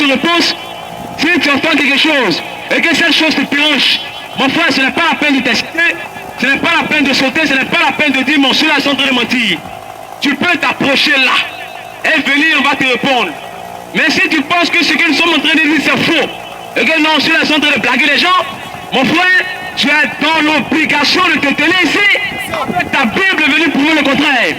question de réponse. Si tu entends quelque chose et que cette chose te dérange, mon frère, ce n'est pas la peine de t'exciter, ce n'est pas la peine de sauter, ce n'est pas la peine de dire mon ceux-là sont en train de mentir. Tu peux t'approcher là et venir, on va te répondre. Mais si tu penses que ce que nous sommes en train de dire c'est faux et que non, ceux-là sont en train de blaguer les gens, mon frère, tu es dans l'obligation de te tenir ici. Ta Bible est venue prouver le contraire.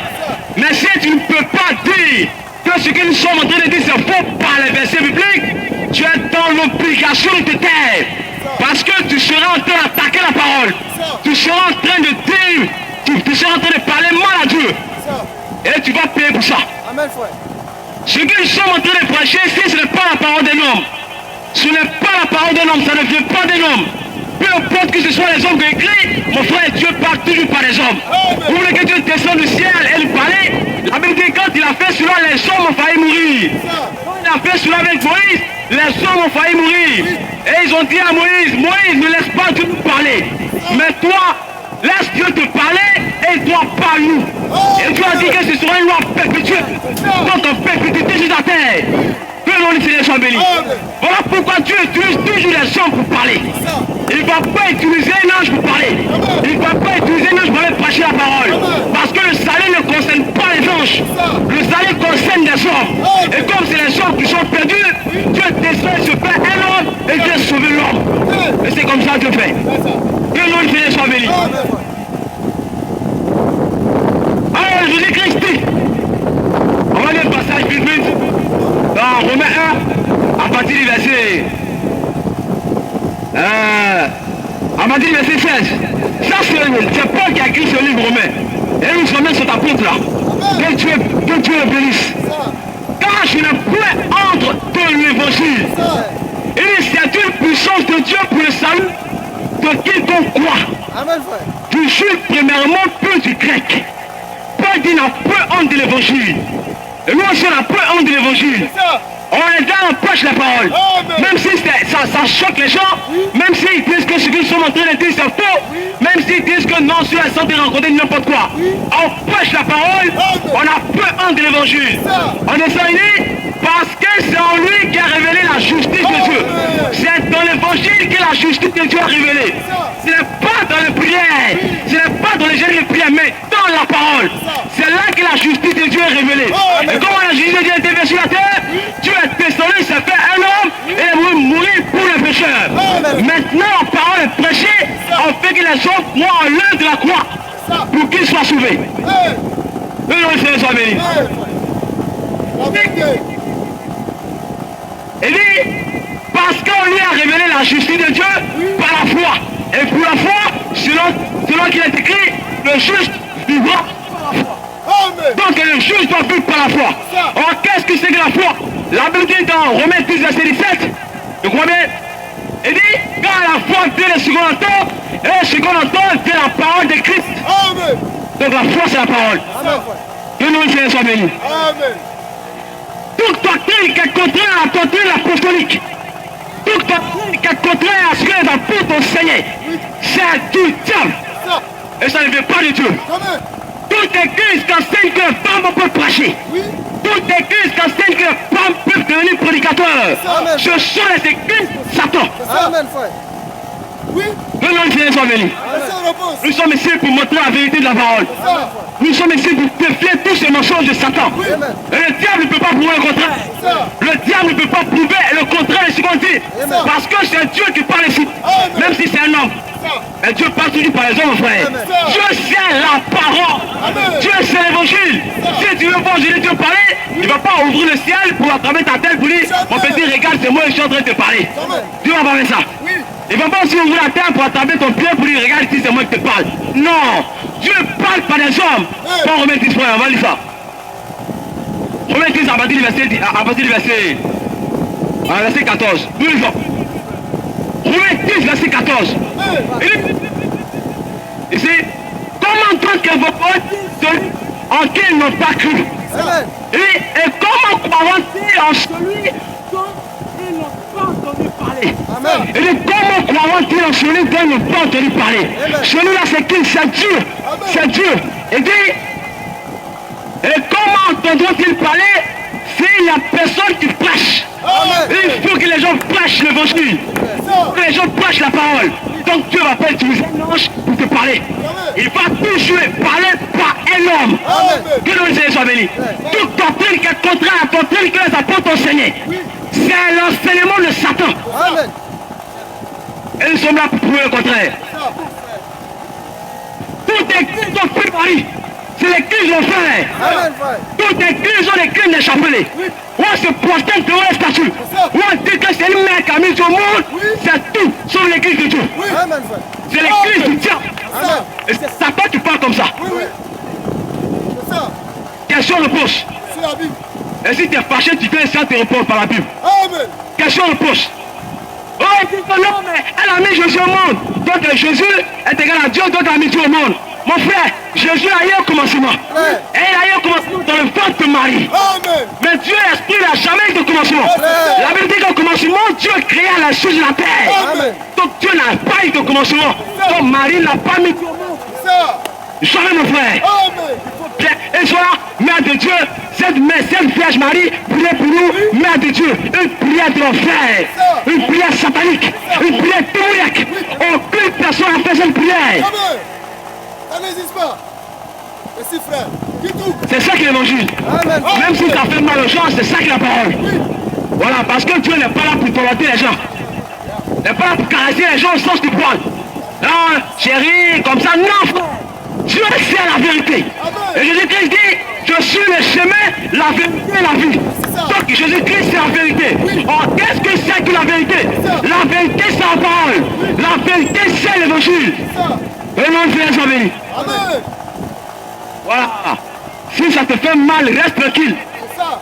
Mais si tu ne peux pas dire que ce que nous sommes en train de dire c'est faux par les versets bibliques, tu es dans l'obligation de te taire. Parce que tu seras en train d'attaquer la parole. Tu seras en train de dire, tu seras en train de parler mal à Dieu. Et tu vas payer pour ça. Amen, frère. Ce que nous sommes en train de prêcher ici, ce n'est pas la parole d'un homme. Ce n'est pas la parole d'un homme, ça ne vient pas d'un homme. Peu importe que ce soit les hommes qui écrivent, mon frère, Dieu parle toujours par les hommes. Vous voulez que Dieu descende du ciel et lui parle? La Bible dit quand il a fait cela, les hommes ont failli mourir. Quand il a fait cela avec Moïse, les hommes ont failli mourir. Et ils ont dit à Moïse, Moïse, ne laisse pas Dieu nous parler. Mais toi, laisse Dieu te parler et toi parle-nous. Et Dieu a dit que ce sera une loi perpétuelle. Donc en perpétuité sur la terre. Que l'on du Seigneur soit béni. Voilà pourquoi Dieu utilise toujours les hommes pour parler. Il ne va pas utiliser un ange pour parler. Il ne va pas utiliser un ange pour aller prêcher la parole. Parce que le salut ne concerne pas les anges. Le salut concerne les hommes. Et comme c'est les hommes qui sont perdus, Dieu descend et se fait un homme et Dieu sauve l'homme. Et c'est comme ça que Dieu fait. Que l'on du Seigneur soit béni. Alors Jésus-Christ dit, on va lire le passage biblique dans Romains 1 à partir du verset du verset 16. Ça c'est Paul qui a écrit ce livre Romain. Et nous sommes sur ta porte là. Que Dieu le bénisse. Car je n'ai point entre de l'évangile. Et c'est une puissance de Dieu pour le salut de quiconque croit. Amen, frère. Du juif premièrement, puis du grec. Paul dit n'a point honte de l'évangile. Et nous aussi on n'a point honte de l'évangile. On est là, on prêche la parole. Même si ça choque les gens, même s'ils disent que ce qu'ils sont en train de dire c'est faux, même s'ils disent que non, ceux-là sont de rencontrer n'importe quoi. On prêche la parole, on a peu honte de l'évangile. On est unis parce que c'est en lui qui a révélé la justice de Dieu. C'est dans l'évangile que la justice de Dieu a révélée. Ce n'est pas dans les prières, ce n'est pas dans les gens de prière, mais dans la parole. C'est là que la justice de Dieu est révélée. Et comment la justice de Dieu est déversée sur la terre, Dieu est descendu, s'est fait un homme et est mourir pour les pécheurs. Maintenant, la parole est prêchée, on fait que les hommes croient en l'œuvre de la croix pour qu'ils soient sauvés. Que le Seigneur soit béni. Il dit, parce qu'on lui a révélé la justice de Dieu par la foi. Et pour la foi, selon qu'il est écrit, le juste vivra par la foi. Donc le juste doit vivre par la foi. Or, qu'est-ce que c'est que la foi? La Bible dit dans Romains 10, verset 17, je crois bien, il dit, quand la foi vient le second entend, et le second entend vient la parole de Christ. Donc la foi c'est la parole. Que nous le soit béni. Toute doctrine qui est contraire à la doctrine apostolique, toute doctrine qui est contraire à ce que les apôtres enseignaient, c'est du diable. Et ça ne vient pas de Dieu. Toute église qui enseigne que les femmes peuvent prêcher, toute église qui enseigne que les femmes peuvent devenir prédicateurs, ce sont les églises de Satan. Amen, frère. Oui. Que le Seigneur soit béni. Nous sommes ici pour montrer la vérité de la parole. Nous sommes ici pour défier tous ces mensonges de Satan. Et le diable ne peut pas prouver le contraire. Le diable ne peut pas prouver le contraire de ce qu'on dit. Parce que c'est Dieu qui parle ici. Même si c'est un homme. Mais Dieu parle toujours par les hommes, frère. Dieu c'est la parole. Dieu c'est l'évangile. Si tu veux voir Jésus te parler, il ne va pas ouvrir le ciel pour attraper ta tête pour dire, mon petit, regarde, c'est moi qui suis en train de te parler. Dieu va pas faire ça. Il ne va pas aussi ouvrir la terre pour attraper ton pied pour dire, regarde ici, c'est moi qui te parle. Non. Dieu parle par les hommes. Pas Romains 10, frère, on va lire ça. Romains 10 à partir du verset 14. Nous lisons. Romains 10, verset 14. Ici, comment entendre que vos paroles celui en qui ils n'ont pas cru? Et comment croiront-ils en celui dont ils n'ont pas entendu parler? Et comment croiront-ils en celui dont ils n'ont pas entendu parler? Celui-là, c'est qui? C'est Dieu. C'est Dieu. Et dit, et comment entendront-ils parler s'il n'y a personne qui prêche? Il les gens prêchent l'évangile, que les gens prêchent la parole, donc Dieu va pas utiliser un ange pour te parler. Il va toujours parler par un homme. Que le Seigneur soit béni. Toute doctrine qui est contraire à la doctrine que les apôtres ont enseigné, c'est l'enseignement de Satan. Amen. Et nous sommes là pour prouver le contraire. Tout est écrit dans le Marie. C'est l'église de frère. Amen, frère. Toutes les églises ont des crimes des chapelets. On se prosterne devant les statues. On dit que c'est une mère qui a mis au monde. C'est tout, sauf l'église de Dieu. Amen, frère. C'est l'église du diable. Amen. Et c'est Satan qui parle comme ça. Oui, oui. C'est ça. Question de poche. C'est la Bible. Et si tu es fâché, tu fais ça, te répondre par la Bible. Amen. Question de poche. Oh, il dit que non, mais elle a mis Jésus au monde. Donc Jésus est égal à Dieu, donc elle a mis Dieu au monde. Mon frère, Jésus a eu un commencement. Et il a eu un commencement dans le ventre de Marie. Amen. Mais Dieu, l'Esprit, n'a jamais eu de commencement. La Bible dit qu'au commencement, Dieu créa la chose de la terre. Amen. Donc Dieu n'a pas eu de commencement. Donc Marie n'a pas mis Dieu au monde. C'est ça. Jamais, mon frère. Amen. Et soit Mère de Dieu, cette Vierge Marie, priez pour nous, Mère de Dieu, une prière de l'enfer, une prière satanique, une prière démoniaque. Aucune personne n'a fait cette prière. Amen. Ça n'existe pas. Merci, frère. Dis tout. C'est ça qui est l'évangile. Amen. Même si ça fait mal aux gens, c'est ça qui est la parole. Voilà, parce que Dieu n'est pas là pour torenter les gens. Il n'est pas là pour caresser les gens au sens du poil. Non, chérie, comme ça, non, frère. Dieu c'est la vérité. Amen. Et Jésus-Christ dit, je suis le chemin, la vérité et la vie. Donc Jésus-Christ c'est la vérité. Or, qu'est-ce que c'est que la vérité? La vérité c'est la parole. La vérité c'est l'évangile. C'est ça. Et non, frère, soit béni. Amen. Voilà. Si ça te fait mal, reste tranquille. C'est ça.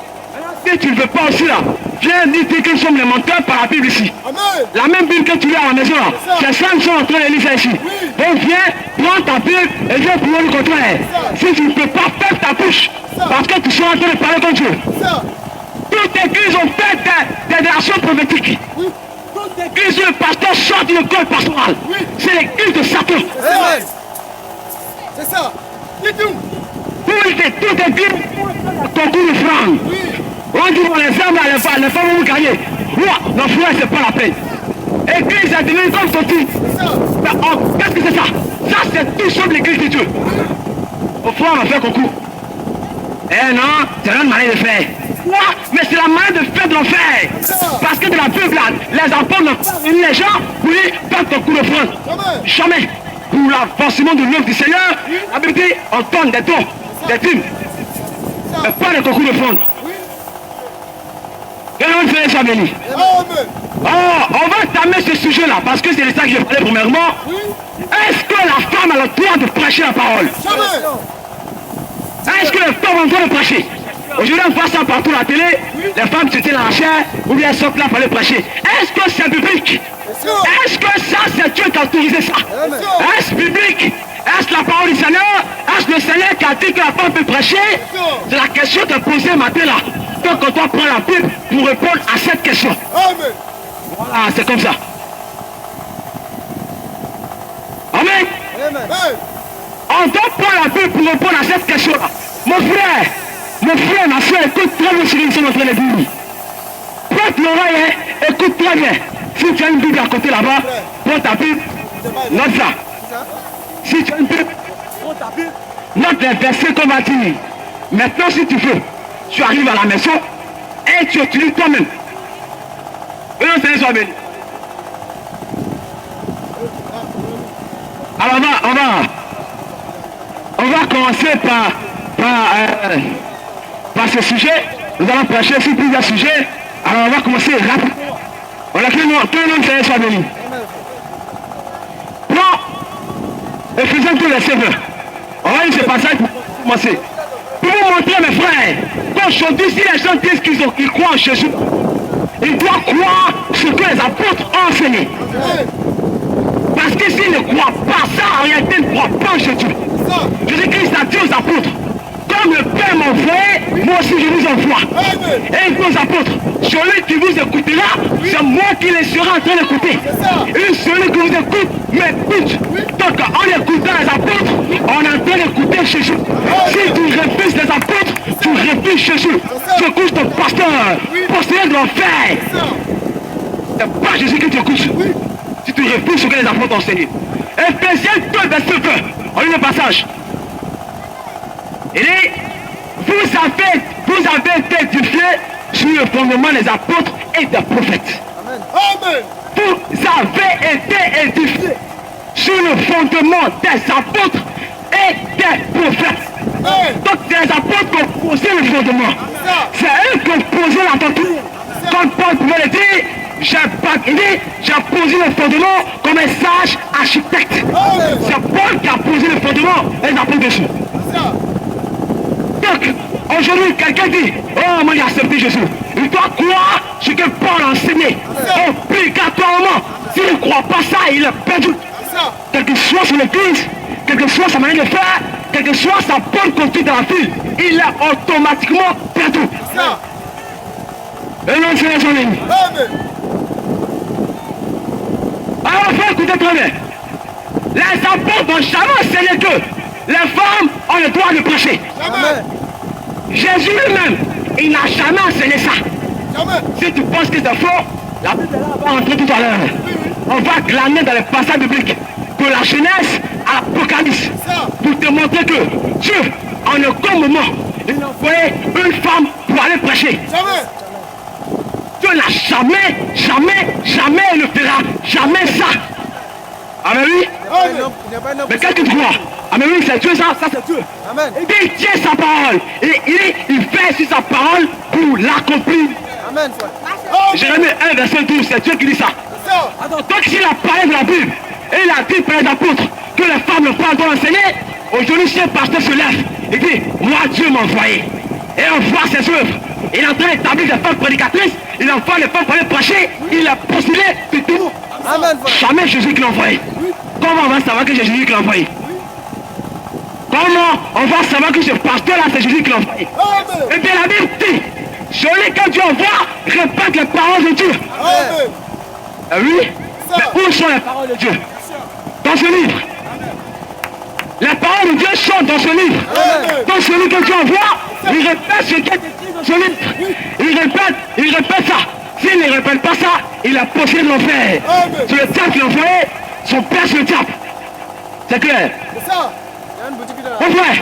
Si tu ne veux pas aussi là, viens dire que nous sommes les menteurs par la Bible ici. Amen. La même Bible que tu as à la maison là, c'est ça nous sommes en train de lire ça ici. Donc viens, prends ta Bible et viens prouver le contraire. Si tu ne peux pas faire ta bouche, parce que tu seras en train de parler contre Dieu. C'est ça. Toutes les églises ont fait des déclarations prophétiques. Oui. Toutes les églises où le pasteur sort d'une école pastorale. C'est l'église de Satan. Amen. C'est ça. Dis tout. Toutes les églises concours de francs. Oui. On dit bon, les hommes, les femmes vont gagner. Moi, non, frère, c'est pas la peine. Église est devenue comme ton titre. C'est ça. Qu'est-ce que c'est ça? Ça, c'est tout sauf l'église de Dieu. Au fond, on a fait concours. Eh non, c'est une manière de faire. Quoi? Mais c'est la manière de faire de l'enfer. Parce que de la Bible, là, les apôtres n'ont pas réuni les gens pour dire faites concours de France. Amen. Jamais. Pour l'avancement de l'œuvre du Seigneur, la Bible dit on donne des dons, des dîmes. Mais pas de concours de France. Oui. Et l'on fait ça béni. Amen. Oh, on va tamer ce sujet-là, parce que c'est de ça que j'ai parlé premièrement. Oui. Est-ce que la femme a le droit de prêcher la parole? Jamais. Est-ce que les femmes ont le droit de prêcher? Aujourd'hui, on voit ça partout à la télé. Les femmes se tiennent à la chair, ou bien elles sortent là pour aller prêcher. Est-ce que c'est biblique? Est-ce que ça, c'est Dieu qui a autorisé ça? Amen. Est-ce biblique? Est-ce la parole du Seigneur? Est-ce le Seigneur qui a dit que la femme peut prêcher? C'est la question que posée matin là. Donc on doit prendre la Bible pour répondre à cette question. Amen. Voilà, c'est comme ça. Amen. Amen. On doit prendre la Bible pour répondre à cette question-là. Mon frère, ma soeur, écoute très bien ce que nous sommes en train de dire. Prête l'oreille, hein, écoute très bien. Si tu as une Bible à côté là-bas, prends ta Bible, note ça. Si tu as une Bible, prends ta Bible, note les versets qu'on va dire. Maintenant, si tu veux, tu arrives à la maison et tu utilises toi-même. Et le Seigneur soit béni. Alors on va commencer par ce sujet. Nous allons prêcher sur plusieurs sujets. Alors on va commencer rapidement. Voilà, que le nom de Seigneur soit béni. Prends et faisons tous les serveurs. On va lire ce passage pour commencer. Pour vous montrer, mes frères, qu'aujourd'hui, si les gens disent qu'ils croient en Jésus, ils doivent croire ce que les apôtres ont enseigné. Parce que s'ils ne croient pas ça, en réalité, ils ne croient pas en Jésus. Jésus-Christ a dit aux apôtres, comme le Père m'a envoyé, moi aussi je vous envoie. Et il dit aux apôtres, celui qui vous écoutera, c'est moi qui les serai en train d'écouter. Et celui qui vous écoute, m'écoute. Donc en écoutant les apôtres, on est en train d'écouter Jésus. Si tu refuses les apôtres, tu refuses Jésus. Tu écoutes ton pasteur de l'enfer. c'est pas Jésus que tu écoutes. Oui. Si tu refuses ce que les apôtres ont enseigné. Ephésiens 2, verset 20. On lit le passage. Il dit, vous avez été édifiés sur le fondement des apôtres et des prophètes. Amen. Vous avez été édifiés sur le fondement des apôtres et des prophètes. Amen. Donc c'est les apôtres qui ont posé le fondement. C'est eux qui ont posé la doctrine. Quand Paul pouvait le dire, j'ai posé le fondement comme un sage architecte. Amen. C'est Paul qui a posé le fondement et les apôtres dessus. Ça. Donc, aujourd'hui, quelqu'un dit, oh, moi j'ai accepté Jésus. Il doit croire ce que Paul a enseigné. Obligatoirement. S'il ne croit pas ça, il est perdu. Ça. Quelle que soit son église, quelle que soit sa manière de faire, quelle que soit sa bonne conduite dans la ville, il est automatiquement perdu. Ça. Et non, c'est les amis. Amen. Alors, frère, écoutez très bien. Les apôtres n'ont jamais enseigné que les femmes ont le droit de prêcher. Jamais. Jésus lui-même, il n'a jamais enseigné ça. Jamais. Si tu penses que c'est faux, la Bible va entrer tout à l'heure. On va glaner dans les passages bibliques de la Genèse à l'Apocalypse Ça. pour te montrer que Dieu, en aucun moment, il n'a envoyé une femme pour aller prêcher. Jamais. Dieu n'a jamais ne fera jamais ça. Amen, oui. Amen. Mais qu'est-ce que tu crois? Amen, oui, c'est Dieu ça c'est Dieu. Amen. Il dit, il tient sa parole. Il fait sur sa parole pour l'accomplir. Amen. Jérémie 1, verset 12, c'est Dieu qui dit ça. Ça. Donc s'il a parlé de la Bible, et il a dit par les apôtres que les femmes ne pas le droit d'enseigner, aujourd'hui si un pasteur se lève, il dit, moi Dieu m'a envoyé. Et on voit ses œuvres. Il est en train d'établir des femmes prédicatrices, il envoie les femmes pour aller prêcher, il a postulé de tout. Amen. Jamais Jésus qui l'a envoyé. Comment on va savoir que c'est Jésus qui l'a envoyé? Comment on va savoir que ce pasteur-là, c'est Jésus qui l'a envoyé? Amen. Et bien la Bible dit, celui que Dieu envoie, répète les paroles de Dieu. Amen. Ah oui? Mais où sont les paroles de Dieu? Dans ce livre. Les paroles de Dieu sont dans ce livre. Amen. Donc celui que Dieu envoie, il répète ce qui est écrit dans ce livre. Il répète ça. S'il ne répète pas ça, il a possédé l'enfer. Amen. C'est le diable qui l'a envoyé, son père c'est le diable. C'est clair? C'est ça. Il y a une boutique là. Mon frère,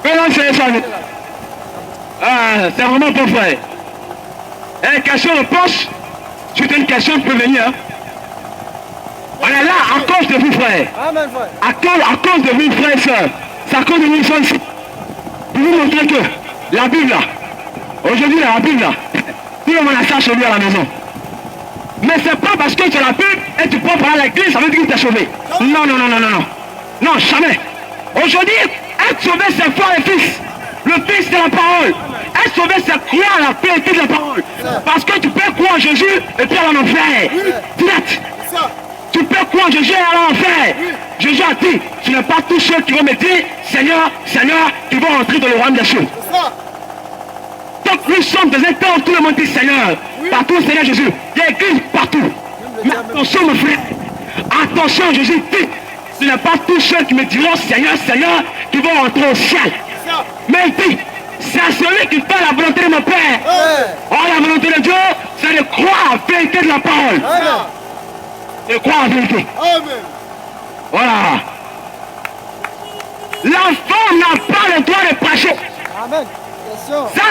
comment c'est ça? Ah, c'est vraiment bon frère. Et question-réponse, si tu as une question, tu peux venir. Hein? On est là à cause de vous, frère. Amen, frère. À cause de vous, frères et sœurs. C'est à cause de vous, frères ici. Pour vous montrer que la Bible, là, aujourd'hui, la Bible, là, tout le monde a ça chez lui à la maison. Mais c'est pas parce que tu as la Bible et tu peux parler à l'église, ça veut dire qu'il t'a sauvé. Non, non, non, non, non, non. Non, jamais. Aujourd'hui, être sauvé, c'est foi et fils. Le fils, c'est la parole. Être sauvé, c'est croire à la vérité de la parole. Parce que tu peux croire en Jésus et puis aller en enfer. Direct. C'est ça. Tu peux croire en Jésus et aller en enfer. Jésus a dit, ce n'est pas tous ceux qui vont me dire, Seigneur, Seigneur, qui vont entrer dans le royaume des cieux. C'est ça. Donc nous sommes dans un temps où tout le monde dit Seigneur. Partout, Seigneur Jésus. Il y a écrit partout. Mais attention, mon frère. Attention, Jésus dit, ce n'est pas tous ceux qui me diront Seigneur, Seigneur, qui vont entrer au ciel. C'est ça. Mais il dit, c'est celui qui fait la volonté de mon Père. Amen. Or, la volonté de Dieu, c'est de croire à la vérité de la parole. Amen. De croire à la vérité. Amen. Voilà. L'enfant n'a pas le droit de prêcher. Amen. Question. Ça,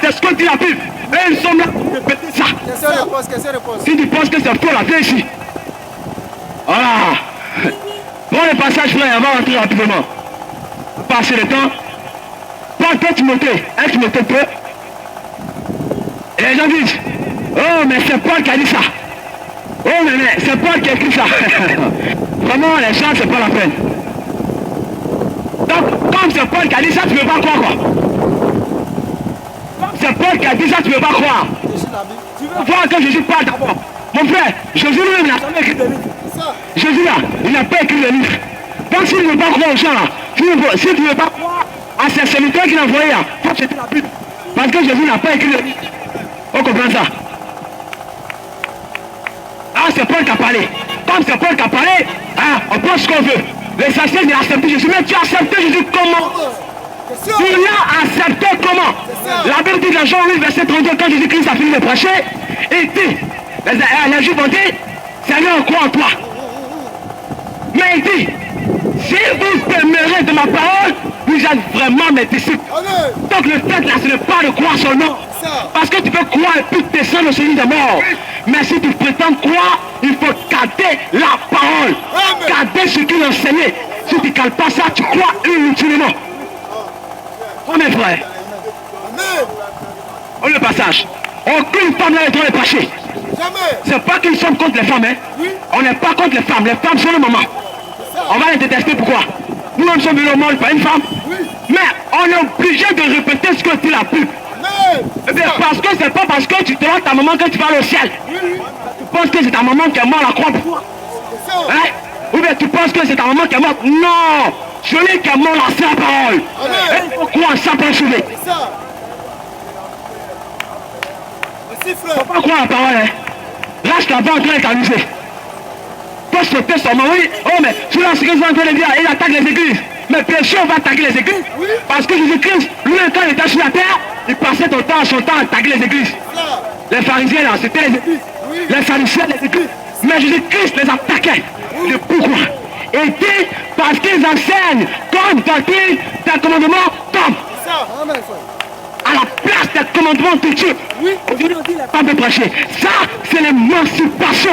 c'est ce que dit la Bible. Et nous sommes là pour répéter ça. Question-réponse. Question-réponse. Si tu penses que c'est faux, la viens ici. Voilà. Prends le passage, frère, on va rentrer rapidement. Passer le temps. Prends toi, Timothée. Un Timothée peu. Et les gens disent, oh, mais c'est Paul qui a dit ça. Oh, mais c'est Paul qui a écrit ça. Vraiment, les gens, c'est pas la peine. Donc, comme c'est Paul qui a dit ça, tu ne peux pas croire quoi. Comme c'est Paul qui a dit ça, tu ne peux pas croire. Tu veux voir que Jésus parle d'abord. Mon frère, Jésus lui-même n'a jamais écrit de livre. C'est ça. Jésus là, il n'a pas écrit de livre. Donc si tu ne veux pas croire aux gens là, si tu ne veux pas croire à ces serviteurs qu'il a envoyés là, faut jeter la Bible. Parce que Jésus n'a pas écrit de livre. On comprend ça. Ah, c'est Paul qui a parlé. Comme c'est Paul qui a parlé, ah, on pense ce qu'on veut. L'essentiel, il a accepté Jésus. Mais tu as accepté Jésus comment? Question. Tu l'as accepté comment? La Bible dit dans Jean 8, verset 32, quand Jésus-Christ a fini de prêcher, Il dit, les Juifs vont dire, Seigneur, on croit en toi. Mais il dit, si vous demeurez de ma parole, vous êtes vraiment mes disciples. Amen. Donc le fait là, ce n'est pas de croire son nom. Ça. Parce que tu peux croire et puis descendre au celui des morts. Mais si tu prétends croire, il faut garder la parole. Amen. Garder ce qu'il enseignait. Si tu ne cales pas ça, tu crois inutilement. Oh mes frères, Amen. on le passage. Aucune femme n'a le droit de prêcher. Jamais. C'est pas qu'ils sont contre les femmes, hein. Oui. On n'est pas contre les femmes. Les femmes sont le moment. Ça. On va les détester, pourquoi? Nous sommes venus au monde par une femme. Oui. Mais on est obligé de répéter ce que dit la Bible. Amen. Eh bien, parce que c'est pas parce que tu te rends ta maman que tu vas aller au ciel. Oui, oui. Tu penses que c'est ta maman qui est morte à la croix pour toi, C'est ça. hein? Ou bien tu penses que c'est ta maman qui est morte? Non! Celui qui est mort là, c'est la parole. Amen. Et il faut croire ça pour sauver. C'est ça. Merci, frère. Faut pas croire à la parole, hein? Reste là-bas en train de t'amuser. Toi, sauter son maman, oui. Oh, mais tu vois ce qu'ils sont en train de dire, il attaque les églises. Mais bien sûr, on va attaquer les églises. Oui. Parce que Jésus-Christ, lui, quand il était sur la terre, il passait son temps à attaquer les églises. Ça. Les pharisiens, là, c'était les églises. Oui. Les pharisiens, les églises. Mais Jésus-Christ les attaquait. Et pourquoi? Et dit, parce qu'ils enseignent comme doctrine des commandements, comme Ça. Amen, frère. à la place des commandements de Dieu. Oui. Aujourd'hui, on dit les femmes de prêcher. Ça, c'est l'émancipation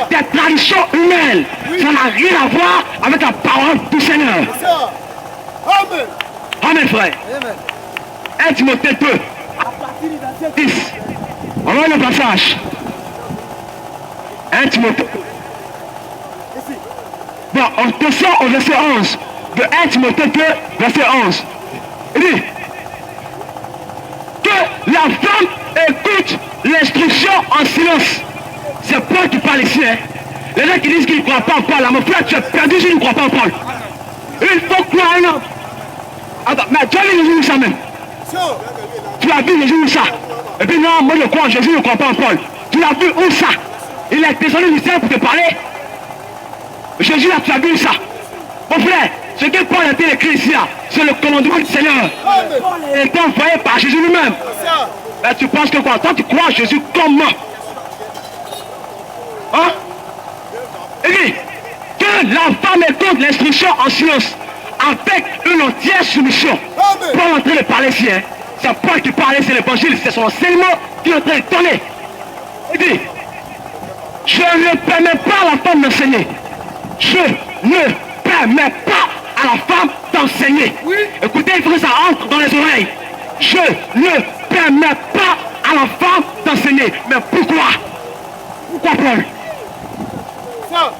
des traditions humaines. Ça n'a rien à voir avec la parole du Seigneur. Ça. Amen. Amen, frère. Amen. 1 Timothée 2, 10. On va le passage. 1 Timothée. Bon, on descend au verset 11. De 1 Timothée 2, verset 11. Il dit que la femme écoute l'instruction en silence. C'est Paul qui parle ici, hein. Les gens qui disent qu'ils ne croient pas en Paul, là, mon frère, tu es perdu si tu ne crois pas en Paul. Il faut croire en un homme. Attends, mais tu as vu Jésus où ça même? Ça. Tu as vu Jésus où ça? Et puis non, moi je crois en Jésus, je ne crois pas en Paul. Tu l'as vu où ça? Il est descendu du ciel pour te parler. Jésus là, tu as vu ça? Mon frère, ce que Paul a été écrit ici, là, c'est le commandement du Seigneur. Amen. Il a été envoyé par Jésus lui-même. Ça. Mais tu penses que quoi? Toi tu crois en Jésus comment? Hein? Il dit que la femme écoute l'instruction en silence avec une entière soumission. Amen. Paul est en train de parler ici, hein. C'est Paul qui parle, c'est l'évangile, c'est son enseignement qui est en train de donner. Il dit, je ne permets pas à la femme d'enseigner. Je ne permets pas à la femme d'enseigner. Oui. Écoutez, il faut que ça entre dans les oreilles. Je ne permets pas à la femme d'enseigner. Mais pourquoi? Pourquoi Paul? Ça.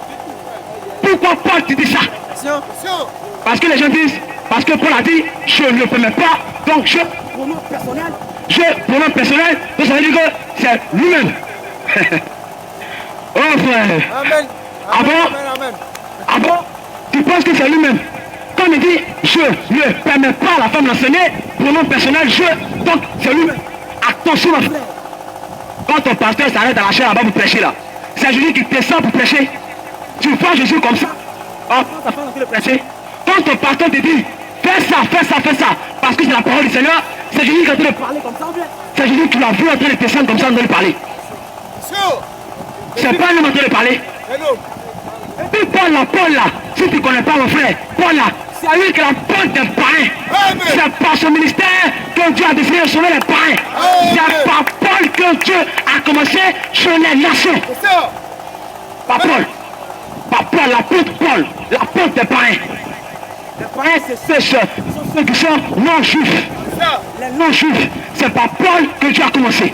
Pourquoi Paul tu dis ça? Ça. Parce que les gens disent, parce que Paul a dit, je ne le permets pas, donc je, pronom personnel, donc ça veut dire que c'est lui-même. Oh frère, Amen. Ah bon? Amen. Amen. ah bon? Tu penses que c'est lui-même? Comme il dit, je ne permets pas à la femme d'enseigner, pronom personnel, je, donc c'est lui-même. Attention ma frère. Quand ton pasteur s'arrête à la chair là-bas pour prêcher là, c'est Jésus qui descend pour prêcher. Tu vois Jésus comme ça. Oh, quand ta femme de prêcher, quand ton pasteur te dit, fais ça, parce que c'est la parole du Seigneur, c'est Jésus qui est en train de parler comme ça. C'est Jésus qui l'a vu en train de descendre comme ça, en train de parler. Ça. C'est pas lui en train de parler. Hello. Et puis Paul là, si tu ne connais pas mon frère, Paul là, c'est à lui qui est la porte des païens. Amen. C'est par son ministère que Dieu a décidé de sauver les païens. Amen. C'est par Paul que Dieu a commencé sur les nations. C'est ça. Par Paul. Par Paul, l'apôtre Paul, l'apôtre des païens. Les païens, c'est ceux qui sont non-juifs. Ça. Les non-juifs, c'est par Paul que Dieu a commencé.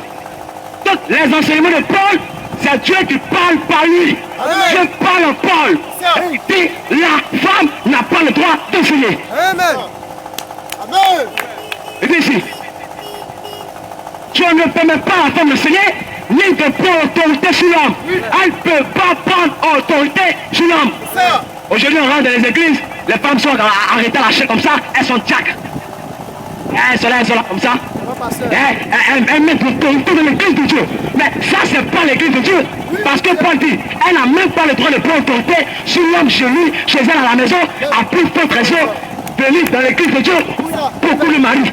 Donc, les enseignements de Paul, c'est Dieu qui parle par lui. Amen. Dieu parle en Paul. Ça. Et il dit, la femme n'a pas le droit d'enseigner. Amen. Amen. Il dit ici, Dieu ne permet pas à la femme d'enseigner, ni de prendre autorité sur l'homme. Elle ne peut pas prendre autorité sur l'homme. Ça. Aujourd'hui, on rentre dans les églises, les femmes sont arrêtées à la chair comme ça, elles sont diacres. Elles sont là comme ça. Elles mettent l'autorité de l'église de Dieu. Mais ça, c'est pas l'église de Dieu. Parce que Paul dit, elle n'a même pas le droit de prendre autorité sur l'homme chez lui, chez elle à la maison, à plus forte raison, venir dans l'église de Dieu, beaucoup le mari.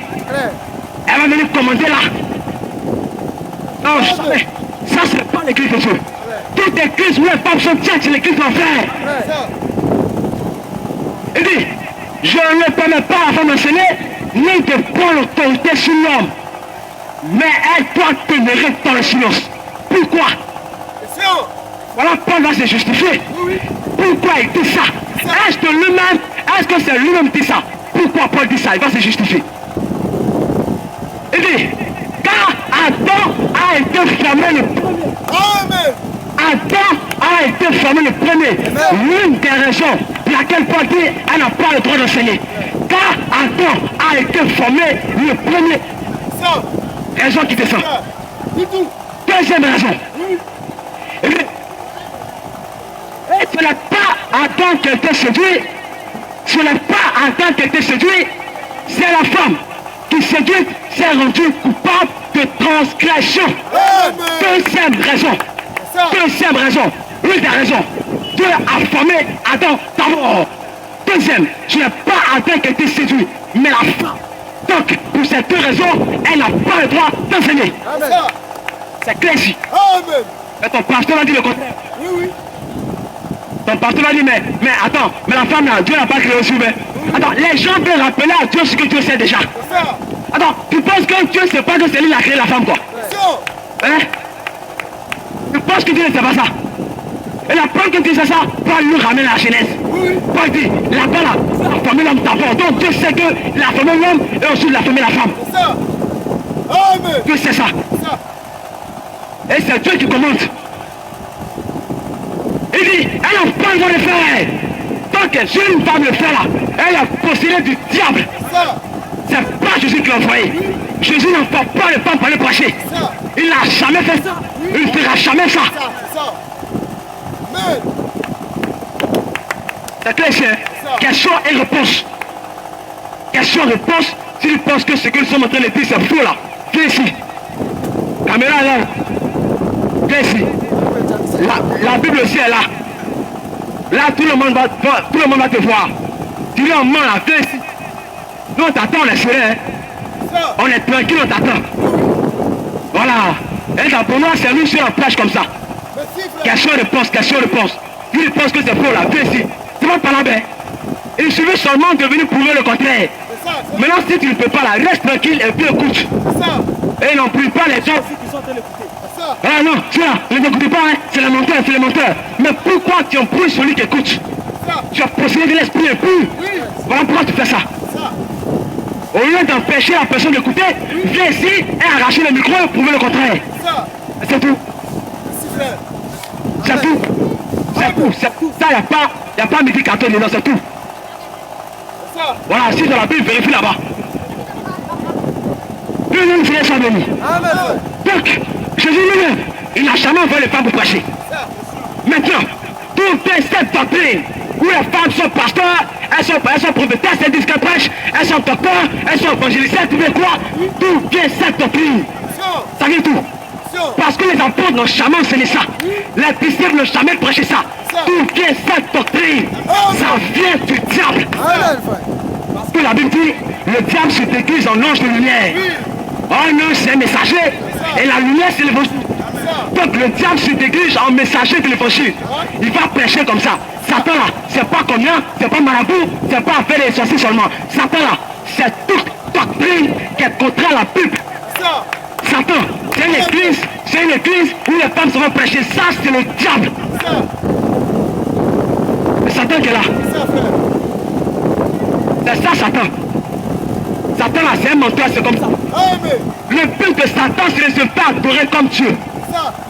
Elle va venir commander là. Non, jamais. Ça, l'église de Dieu. Toute église où les femmes sont tierces, c'est l'église de l'enfer. Il dit, je ne permets pas à la femme d'enseigner, ni de prendre l'autorité sur l'homme. Mais elle doit demeurer dans le silence. Pourquoi? Voilà, Paul va se justifier. Pourquoi il dit ça? Est-ce que lui-même, est-ce que c'est lui-même qui dit ça? Pourquoi Paul dit ça? Il va se justifier. Il dit, car Adam a été formé le premier. Amen. Adam a été formé le premier. L'une des raisons pour laquelle Paul dit elle n'a pas le droit d'enseigner. Car Adam a été formé le premier. Ça. Raison qui descend. Du tout. Deuxième raison. Et ce n'est pas Adam qui a été séduit. Ce n'est pas Adam qui a été séduit. C'est la femme qui séduit s'est rendue coupable de transgression. Deuxième raison. Deuxième raison. Une des raisons. Dieu a formé Adam d'abord. Deuxième, ce n'est pas Adam qui a été séduit, mais la femme. Donc, pour ces deux raisons, elle n'a pas le droit d'enseigner. C'est clair ici. Amen. Mais ton pasteur a dit le contraire. Oui, oui. Ton pasteur a dit, mais attends, mais la femme là, Dieu n'a pas créé aussi, mais. Attends, les gens veulent rappeler à Dieu ce que Dieu sait déjà. Attends, tu penses que Dieu ne sait pas que c'est lui qui a créé la femme, quoi? Hein? Tu penses que Dieu ne sait pas ça? Et la preuve que Dieu sait ça, Paul nous ramène la Genèse. Paul dit, là-bas là, il a formé l'homme d'abord. Donc Dieu sait qu'il a formé l'homme et ensuite il a formé la femme. Amen. Dieu sait ça. Et c'est Dieu qui commande. Il dit, elle n'a pas le droit de faire. Donc si une femme le fait là, elle est possédée du diable. C'est pas Jésus qui l'a envoyé. Jésus n'envoie pas les femmes pour aller prêcher. Il n'a jamais fait ça. Il ne fera jamais ça. C'est clair, c'est question et réponse. Question-réponse. Si tu penses que ce qu'ils sont en train de dire c'est faux là, viens ici. Caméra là. Viens ici. La Bible aussi est là. Là, tout le monde va te voir. Tu dis en main là, viens ici. Nous on t'attend, on est serein. On est tranquille, on t'attend. Voilà. Et là, pour moi, c'est lui sur la plage comme ça. Question-réponse. Il pense que c'est faux là, viens ici. Tu vas pas là-bas. Il suffit seulement de venir prouver le contraire. Maintenant, si tu ne peux pas là, reste tranquille et puis écoute. Et n'en prie pas les gens qui sont en train d'écouter. Ah non, tu vois, ne t'écoutez pas, hein. C'est les menteurs. Mais pourquoi tu en pries celui qui écoute? Tu as possédé de l'esprit impur. Voilà pourquoi tu fais ça. Au lieu d'empêcher la personne d'écouter, viens ici et arracher le micro et prouver le contraire. C'est tout. C'est tout. Ça, il n'y a pas midi 14 dedans, c'est tout. Voilà, si dans la Bible, vérifie là-bas. Dieu nous fait ça béni. Donc, Jésus lui-même, il n'a jamais envoyé les femmes pour prêcher. Maintenant, toute cette doctrine où les femmes sont pasteurs, elles sont prophétesses, elles disent qu'elles prêchent, elles sont docteurs, elles sont évangélistes, tu veux quoi? D'où vient cette doctrine? Ça vient tout. Parce que les apôtres n'ont jamais enseigné ça. Les disciples n'ont jamais prêché ça. D'où vient cette doctrine? Ça vient du diable. Parce que la Bible dit, le diable se déguise en ange de lumière. Un ange c'est un messager et la lumière c'est l'évangile. Donc le diable se déguise en messager de l'évangile. Il va prêcher comme ça. Satan là, c'est pas combien, c'est pas marabout, c'est pas faire les sorciers seulement. Satan là, c'est toute doctrine qui est contraire à la Bible. Satan, c'est une église où les femmes se vont prêcher. Ça, c'est le diable. C'est Satan qui est là. C'est ça, Satan. Satan là, c'est un menteur, c'est comme ça. Le but de Satan, c'est de se faire adorer comme Dieu.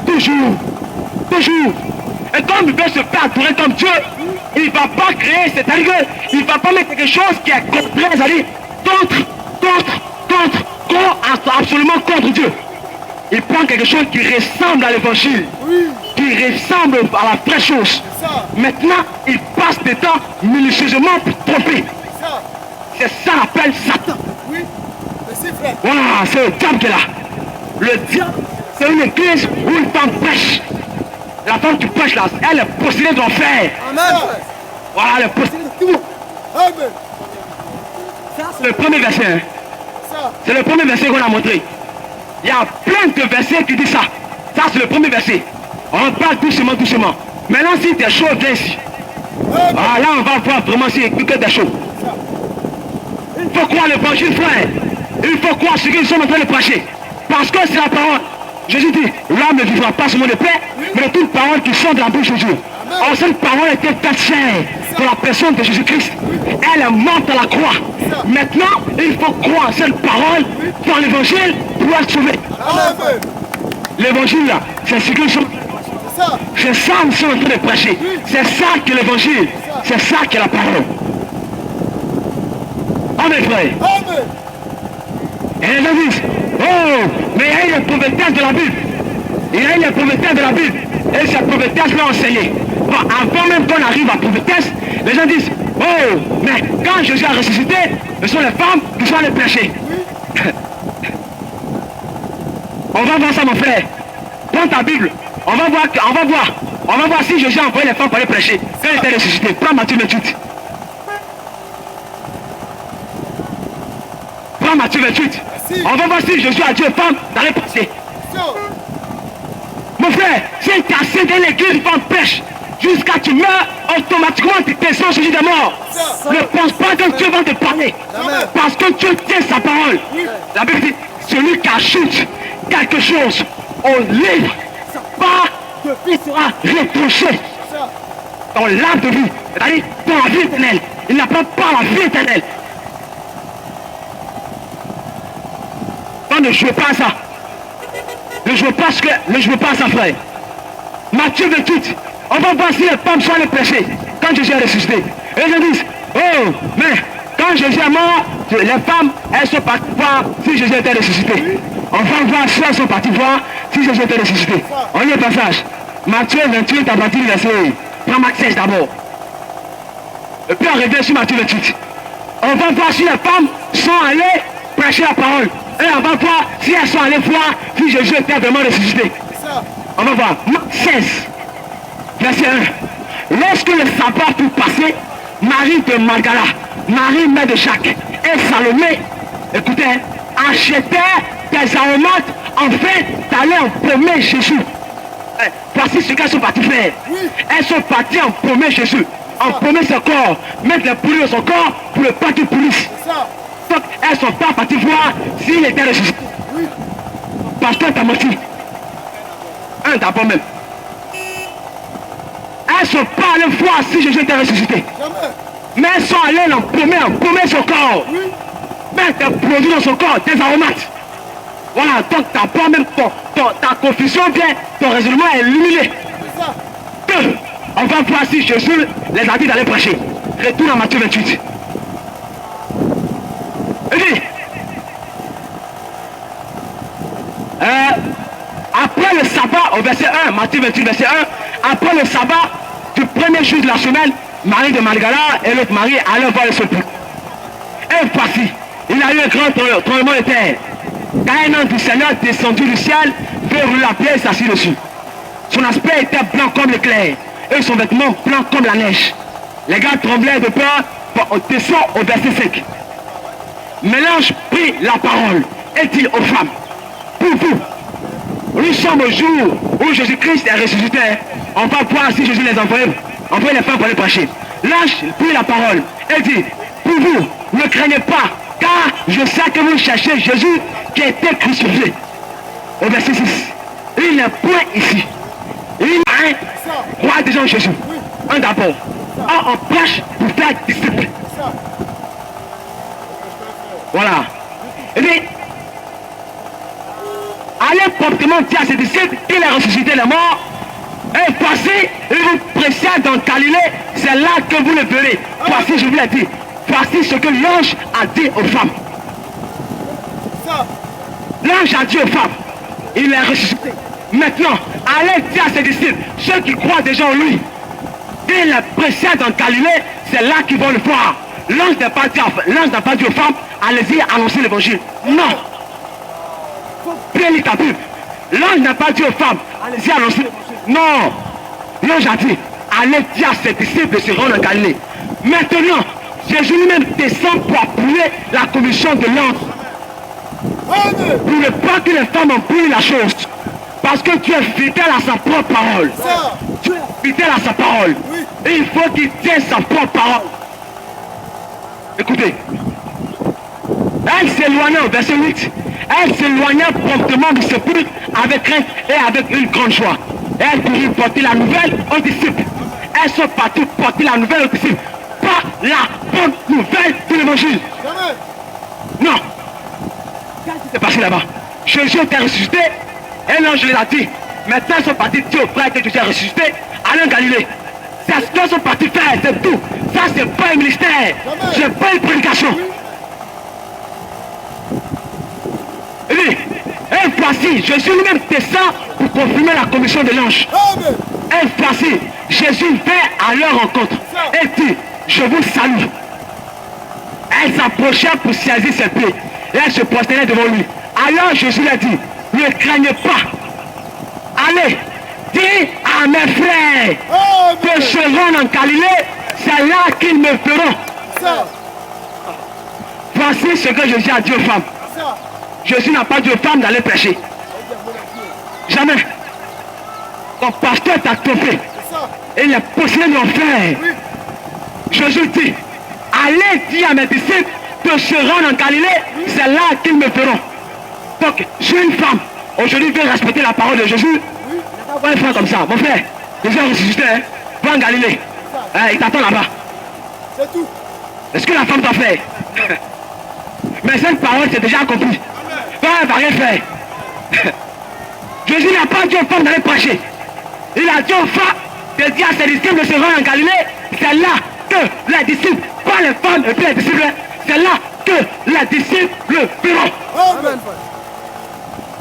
Toujours. Et comme il veut se faire adorer comme Dieu, il ne va pas créer, c'est-à-dire qu'il ne va pas mettre quelque chose qui est contraire, c'est-à-dire absolument contre Dieu. Il prend quelque chose qui ressemble à l'évangile, qui ressemble à la vraie chose. Maintenant, il passe des temps minutieusement pour tromper. C'est ça l'appelle Satan. Voilà, c'est le diable qui est là. Le diable, c'est une église où une femme prêche. La femme qui prêche là, elle est possédée d'enfer. Voilà, elle est possédée de tout. C'est le premier verset. Hein. C'est le premier verset qu'on a montré. Il y a plein de versets qui disent ça. Ça, c'est le premier verset. On parle doucement, doucement. Maintenant, si tu es chaud, viens ici. Ah, là, on va voir vraiment si tu es chaud. Il faut croire l'évangile, frère. Il faut croire ce qu'ils sont en train de prêcher. Parce que c'est la parole. Jésus dit, l'homme ne vivra pas seulement de paix, mais de toute parole qui sort de la bouche de Dieu. Or, cette parole était faite chair pour la personne de Jésus-Christ. Elle est morte à la croix. Maintenant, il faut croire cette parole dans l'évangile pour être sauvé. L'évangile, là, c'est ce qu'ils sont. C'est ça que nous sommes en train de prêcher. C'est ça que l'évangile. C'est ça qui est la parole. Amen, frère. Et les gens disent, oh, mais il y a une prophétesse de la Bible. Il y a une prophétesse de la Bible. Et cette prophétesse l'a enseigné. Bon, avant même qu'on arrive à la prophétesse, les gens disent, oh, mais quand Jésus a ressuscité, ce sont les femmes qui sont allées prêcher. On va voir ça, mon frère. Prends ta Bible. On va voir si Jésus a envoyé les femmes pour aller prêcher. Quand il était ressuscité, prends Matthieu 28. Prends Matthieu 28. On va voir si Jésus a dit aux femmes d'aller prêcher. Mon frère, si tu as assez dans l'église, tu vas prêcher jusqu'à ce que tu meurs, automatiquement tu descends Jésus de mort. Ne pense pas que Dieu va te parler. Parce que Dieu tient sa parole. La Bible dit, celui qui ajoute quelque chose au livre, pas de vie sera reproché. Dans l'arbre de vie, c'est-à-dire dans la vie éternelle. Il n'apprend pas la vie éternelle. Ne jouez pas à ça. Ne jouez pas à ça, frère. Matthieu 28. On va voir si les femmes sont allées prêcher quand Jésus est ressuscité. Et ils disent, oh, mais quand Jésus est mort, les femmes, elles sont parties voir si Jésus était ressuscité. On va voir si elles sont parties voir si Jésus était ressuscité. On lit le passage. Matthieu 28 à partir du verset. Prends Matthieu 16 d'abord. Et puis on revient sur Matthieu 28. On va voir si les femmes sont allées prêcher la parole. Et on va voir si elles sont allées voir si Jésus était vraiment ressuscité. On va voir. Marc 16, verset 1. Lorsque le sabbat fut passé, Marie de Magdala, Marie mère de Jacques et Salomé, écoutez, achetaient des aromates afin d'aller embaumer Jésus. Voici ce qu'elles sont parties faire. Elles sont parties embaumer Jésus, embaumer son corps, mettre les poulies dans son corps pour ne pas qu'il pourrisse. Donc, elles ne sont pas parties voir s'il était ressuscité. Parce qu'elle t'a menti. Un d'abord même. Elles ne sont pas allées voir si Jésus était ressuscité. Mais elles sont allées embaumer son corps. Mettre des produits dans son corps, des aromates. Voilà, donc t'as pas même ta confusion vient, ton raisonnement est illuminé. Deux, on va voir si Jésus les a dit d'aller prêcher. Retourne à Matthieu 28. Il dit, après le sabbat, au verset 1, Matthieu 28, verset 1, après le sabbat du premier jour de la semaine, Marie de Magdala et l'autre Marie allaient voir le sepulcre. Et voici, il a eu un grand tremblement de terre. Car un ange du Seigneur descendu du ciel, fait rouler la pierre et s'assit dessus. Son aspect était blanc comme l'éclair, et son vêtement blanc comme la neige. Les gars tremblaient de peur. On descend au verset 5. Mais l'ange prit la parole et dit aux femmes, pour vous, nous sommes au jour où Jésus-Christ est ressuscité. On va voir si Jésus les envoie les femmes pour les prêcher. L'ange prit la parole et dit, pour vous, ne craignez pas, car je sais que vous cherchez Jésus qui a été crucifié. Au verset 6. Il n'est point ici. Il y a un roi des gens Jésus. Un d'abord. On prêche pour faire disciple. Voilà. Et puis, allez promptement dire à ses disciples qu'il est ressuscité les morts. Et voici, il vous précède dans Galilée, c'est là que vous le verrez. Voici, je vous l'ai dit. Voici ce que l'ange a dit aux femmes. L'ange a dit aux femmes, il est ressuscité. Maintenant, allez dire à ses disciples, ceux qui croient déjà en lui, qu'il le précède dans Galilée, c'est là qu'ils vont le voir. L'ange n'a pas dit aux femmes, allez-y annoncer l'évangile. Non. Il faut bien lire ta Bible. L'ange n'a pas dit aux femmes, allez-y annoncer l'évangile. Non. L'ange a dit, allez dire à ses disciples de se rendre en Galilée. Maintenant, Jésus lui-même descend pour appuyer la commission de l'ange. Pour ne pas que les femmes embrouillent la chose. Parce que tu es fidèle à sa propre parole. Ça. Tu es fidèle à sa parole. Oui. Et il faut qu'il tienne sa propre parole. Écoutez. Elle s'éloigna, verset 8. Elle s'éloigna promptement du sépulcre avec crainte et avec une grande joie. Elle courut porter la nouvelle aux disciples. Elles sont parties porter la nouvelle aux disciples. Pas la bonne nouvelle de l'évangile. Jamais. Non. Qu'est-ce qui s'est passé là-bas? Jésus était ressuscité. Et l'ange les a dit. Maintenant, ils sont partis dire au frère que Jésus est ressuscité. Allez en Galilée. C'est ce qu'ils sont partis faire, c'est tout. Ça, c'est pas un ministère. C'est pas une prédication. Et dit, et voici, Jésus lui-même descend pour confirmer la commission de l'ange. Amen. Et voici, Jésus vint à leur rencontre et dit, je vous salue. Elle s'approcha pour saisir ses pieds et elle se prosternait devant lui. Alors Jésus lui a dit, ne craignez pas. Allez, dis à mes frères que Amen. se rendent en Galilée, c'est là qu'ils me feront. Ça. Voici ce que Jésus a dit aux femmes. Ça. Jésus n'a pas dit aux femmes d'aller prêcher. Jamais. Ton pasteur t'a trompé. Ça. Et il est possédé d'enfer. Oui. Jésus dit, allez dire à mes disciples que se rendre en Galilée, c'est là qu'ils me feront. Donc, je suis une femme. Aujourd'hui, je vais respecter la parole de Jésus. Oui. Va une femme comme ça. Mon frère, Jésus est ressuscité. Hein? Va en Galilée. Il t'attend là-bas. C'est tout. Est-ce que la femme t'a fait? Mais cette parole, c'est déjà accompli. Va, elle va rien faire. Jésus n'a pas dit aux femmes d'aller prêcher. Il a dit aux femmes de dire à ses disciples de se rendre en Galilée. C'est là que les disciples, pas les femmes et puis les disciples, c'est là que les disciples le feront. Amen.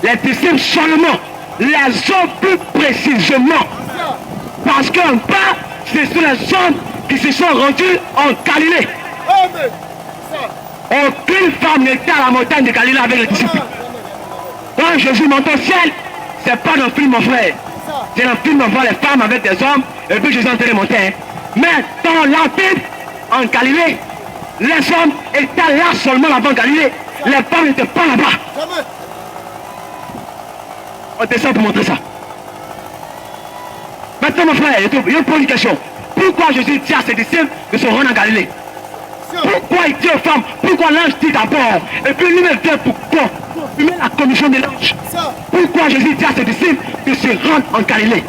Les disciples seulement, les hommes plus précisément. Ça. Parce qu'on parle, ce sont les hommes qui se sont rendus en Galilée. Amen. Ça. Aucune femme n'était à la montagne de Galilée avec les disciples. Quand Jésus monte au ciel, c'est pas dans le film, mon frère. C'est dans le film, on voit les femmes avec des hommes, et puis Jésus est en train de monter. Hein. Mais dans la Bible, en Galilée, les hommes étaient là seulement avant Galilée. Les femmes n'étaient pas là-bas. Jamais. On descend pour montrer ça. Maintenant, mon frère, il y a une première question. Pourquoi Jésus dit à ses disciples de se rendre en Galilée? Pourquoi il dit aux femmes? Pourquoi l'ange dit d'abord? Et puis lui-même vient pour confirmer la commission de l'ange. Ça. Pourquoi Jésus dit à ses disciples de se rendre en Galilée?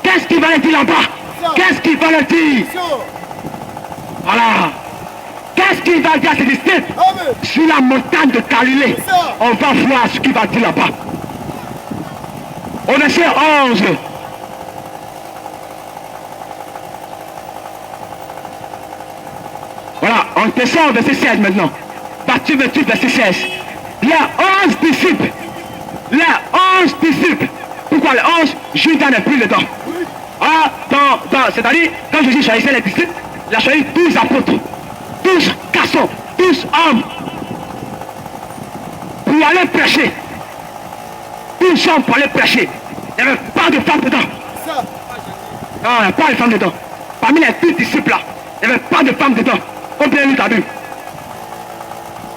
Qu'est-ce qu'il va leur dire là-bas? Qu'est-ce qu'il va leur dire? Ça. Voilà. Qu'est-ce qu'il va dire à ses disciples? Amen. Sur la montagne de Galilée. Ça. On va voir ce qu'il va dire là-bas. Au verset 11. Voilà, on descend au verset 16 maintenant. Matthieu 28, verset 16. Il y a 11 disciples. Il y a 11 disciples. Pourquoi les 11? Judas n'est plus dedans. Oui. Ah, c'est-à-dire, quand Jésus choisissait les disciples, il a choisi 12 apôtres, 12 garçons, 12 hommes pour aller prêcher. 12 hommes pour aller prêcher. Il n'y avait pas de femmes dedans. Ça. Non, il n'y a pas de femmes dedans. Parmi les 12 disciples là, il n'y avait pas de femmes dedans. Combien de t'as vu?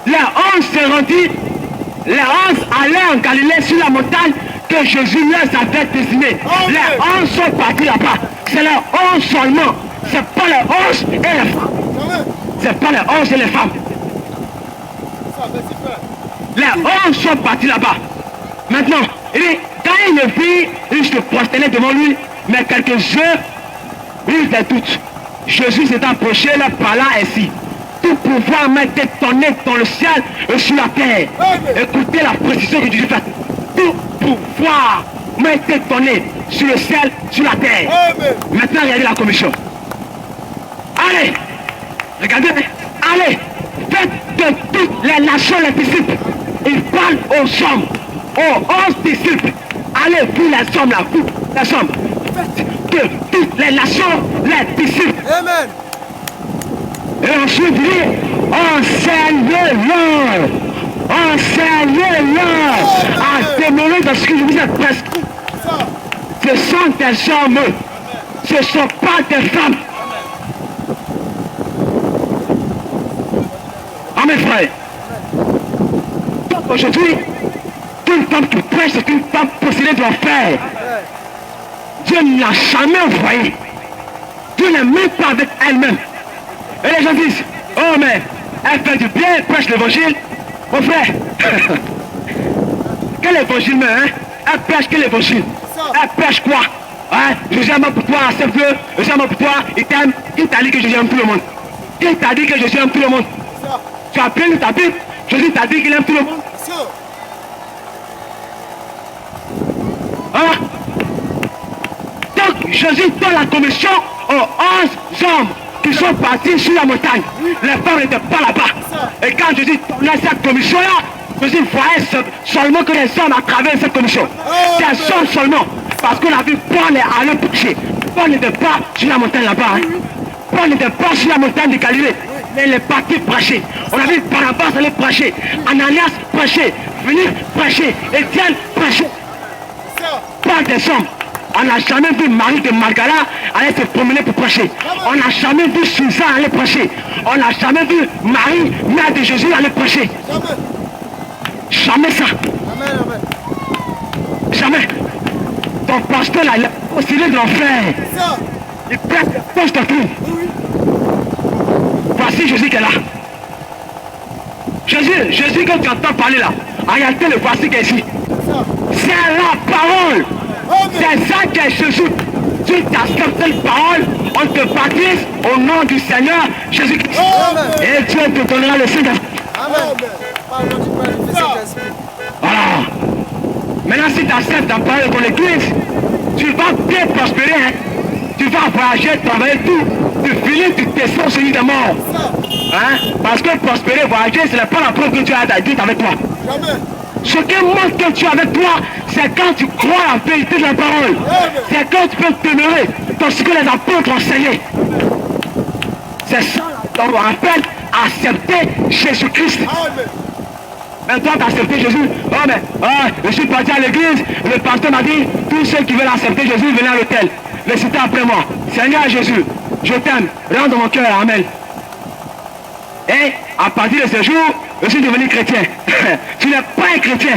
Les 11 s'est rendu, les 11 allaient en Galilée sur la montagne que Jésus leur avait désigné. Les 11 sont partis là-bas. C'est les 11 seulement. C'est pas les 11 et les femmes. Jamais. C'est pas les 11 et les femmes. Ça. Merci frère. Les 11 sont partis là-bas. Maintenant, il dit, quand il le vit, il se prosternait devant lui, mais quelques-uns eurent des doutes. Jésus s'est approché, leur parla ainsi. Tout pouvoir m'est étonné dans le ciel et sur la terre. Amen. Écoutez la précision que Jésus fait. Tout pouvoir m'est étonné sur le ciel, sur la terre. Amen. Maintenant, regardez la commission. Allez, regardez, allez, faites de toutes les nations les disciples. Il parle aux hommes, aux 11 disciples. Allez, vous les hommes là, vous les hommes. Faites de toutes les nations les disciples. Amen. Et ensuite, il dit, enseignez-leur. Enseignez-leur à demeurer dans ce que je vous ai prescrit. Ça. Ce sont des hommes, ce ne sont pas des femmes. Ah mes frères, donc aujourd'hui, qu'une femme qui prêche, c'est qu'une femme possédée de l'enfer. Dieu ne l'a jamais envoyée. Dieu n'est même pas avec elle-même. Et les gens disent, oh mais elle fait du bien, elle prêche l'évangile. Mon frère, quel évangile, mais hein? Elle prêche quel évangile? Elle prêche quoi? Hein? Jésus est mort pour toi, accepte-le. Jésus est mort pour toi, il t'aime. Qui t'a dit que Jésus aime tout le monde? Qui t'a dit que Jésus aime tout le monde? Tu as bien lu ta Bible? Jésus t'a dit qu'il aime tout le monde. Hein? Donc Jésus donne la commission aux 11 hommes qui sont partis sur la montagne. Les femmes n'étaient pas là-bas. Et quand Jésus donnait cette commission-là, Jésus voyait seulement que les hommes à travers cette commission. Des hommes seulement. Parce qu'on a vu Paul aller prêcher. Paul n'était pas sur la montagne là-bas. Hein. Paul n'était pas sur la montagne de Galilée. Mais il est parti prêcher. On a vu Barnabas aller prêcher. Ananias prêcher. Philippe prêcher. Étienne prêcher. Pas des hommes. On n'a jamais vu Marie de Magdala aller se promener pour prêcher. On n'a jamais vu Suzanne aller prêcher. On n'a jamais vu Marie, mère de Jésus, aller prêcher. Jamais ça. Jamais. Ton pasteur là, il est possédé de l'enfer. Il prête poste de tout. Voici Jésus qui est là. Jésus quand tu entends parler là, en réalité le voici qui est ici. C'est la parole. C'est ça qui est Jésus. Tu t'acceptes cette parole, on te baptise au nom du Seigneur Jésus-Christ. Et Dieu te donnera le Saint-Esprit. Voilà. Maintenant, si tu acceptes la parole de ton église, tu vas bien prospérer. Hein? Tu vas voyager, travailler tout. Tu finis, tu descends sur l'île de mort. Hein? Parce que prospérer, voyager, ce n'est pas la preuve que tu as d'être avec toi. Ce qui montre que tu es avec toi, c'est quand tu crois la vérité de la parole. C'est quand tu peux demeurer dans ce que les apôtres ont enseigné. C'est ça qu'on appelle accepter Jésus-Christ. Mais toi, tu as accepté Jésus. Oh, mais je suis parti à l'église. Le pasteur m'a dit, tous ceux qui veulent accepter Jésus, venez à l'hôtel. Récitez après moi. Seigneur Jésus, je t'aime. Rentre dans mon cœur. Amen. Et à partir de ce jour, je suis devenu chrétien. Tu n'es pas un chrétien.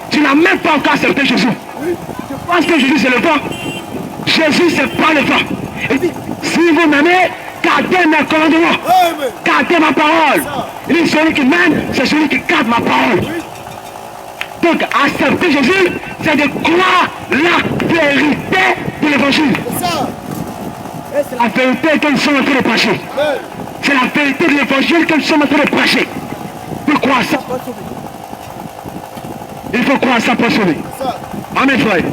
Tu n'as même pas encore accepté Jésus. Tu penses que Jésus c'est le vent. Jésus c'est pas le vent. Il dit, si vous m'aimez, gardez mes commandements. Gardez ma parole. Il dit, celui qui m'aime, c'est celui qui garde ma parole. Donc accepter Jésus, c'est de croire la vérité de l'évangile. Et c'est la vérité que nous sommes en train de prêcher. C'est la vérité de l'évangile que nous sommes en train de prêcher. Il faut croire ça. Il faut croire ça pour sauver. Amen, frère.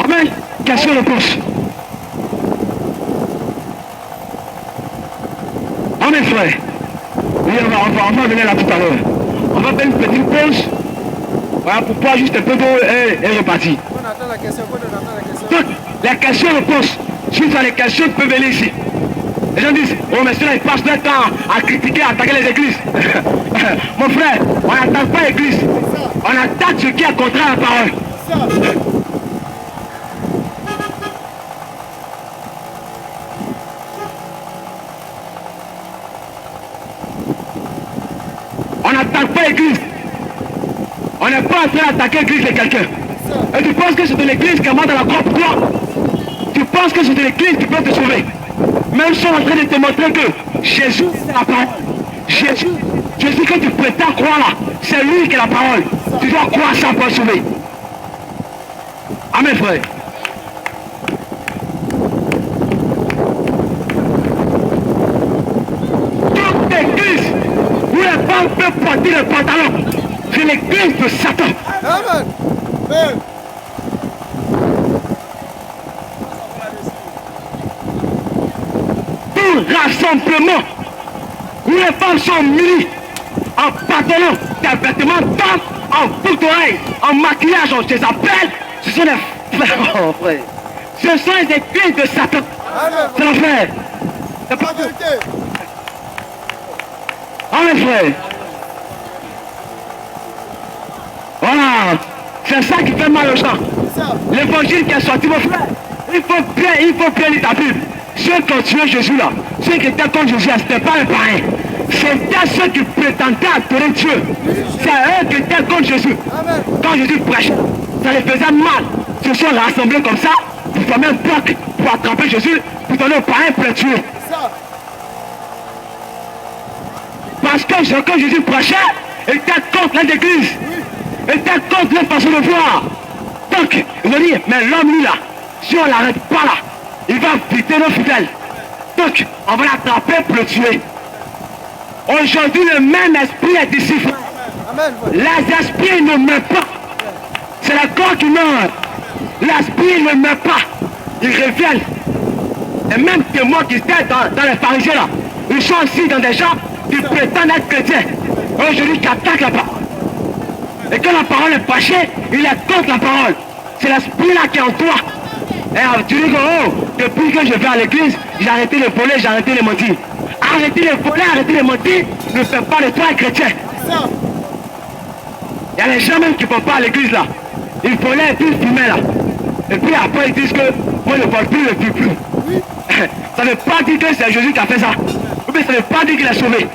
Amen. Question réponse. Amen, frère. Oui, on va venir là tout à l'heure. On va faire une petite pause. Voilà, pour pouvoir juste un peu d'eau et repartir. On attend la question, Donc, les questions-réponses, si tu as des questions, tu peux venir ici. Les gens disent, oh mais cela, ils passent leur temps à critiquer, à attaquer les églises. Mon frère, on n'attaque pas l'église. On attaque ce qui est contraire à la parole. On n'attaque pas l'église. On n'est pas en train d'attaquer l'église de quelqu'un. Et tu penses que c'est de l'église qui monte dans la croix pour toi. Tu penses que c'est de l'église qui peut te sauver. Même ils sont en train de te montrer que Jésus c'est la parole. Jésus que tu prétends croire là, c'est lui qui est la parole. Tu dois croire ça pour te sauver. Amen, frère. Toute église où les femmes peuvent porter le pantalon, c'est l'église de Satan. Amen. Amen. Tout rassemblement où les femmes sont munies en pantalon, des vêtements d'hommes, en boucle d'oreille, en maquillage, on les appelle, ce sont des frères. Ce sont les églises de Satan. C'est l'enfer. C'est pas tout. Amen, frère. Voilà. C'est ça qui fait mal aux gens. L'évangile qui est sorti, mon frère. Il faut bien lire ta Bible. Ceux qui ont tué Jésus là, ceux ceux qui étaient contre Jésus, ce n'était pas les païens. C'était ceux qui prétendaient adorer Dieu. C'est eux qui étaient contre Jésus. Quand Jésus prêchait, ça les faisait mal. Ils se sont rassemblés comme ça pour former un bloc, pour attraper Jésus, pour donner aux païens pour le tuer. Parce que quand Jésus prêchait, il était contre l'église. Il était contre leur façon de voir. Donc, ils ont dit, mais l'homme lui là, si on ne l'arrête pas là, il va viter nos fidèles. Donc, on va l'attraper pour le tuer. Aujourd'hui, le même esprit est ici. Les esprits ne meurent pas. C'est le corps qui meurt. L'esprit ne meurt pas. Ils reviennent. Et même que moi qui étais dans les pharisiens là, ils sont aussi dans des gens qui prétendent être chrétiens. Aujourd'hui, qui attaquent la parole. Et quand la parole est prêchée, il est contre la parole. C'est l'esprit là qui est en toi. Et tu dis que depuis que je vais à l'église, j'ai arrêté de voler, j'ai arrêté de mentir. Arrêtez de voler, arrêtez de mentir, ne fait pas de toi un chrétien. Il y a des gens même qui ne vont pas à l'église là. Ils volaient et puis ils fumaient là. Et puis après ils disent que moi je ne vole plus, je ne fume plus. Ça ne veut pas dire que c'est Jésus qui a fait ça. Ou bien ça ne veut pas dire qu'il a sauvé.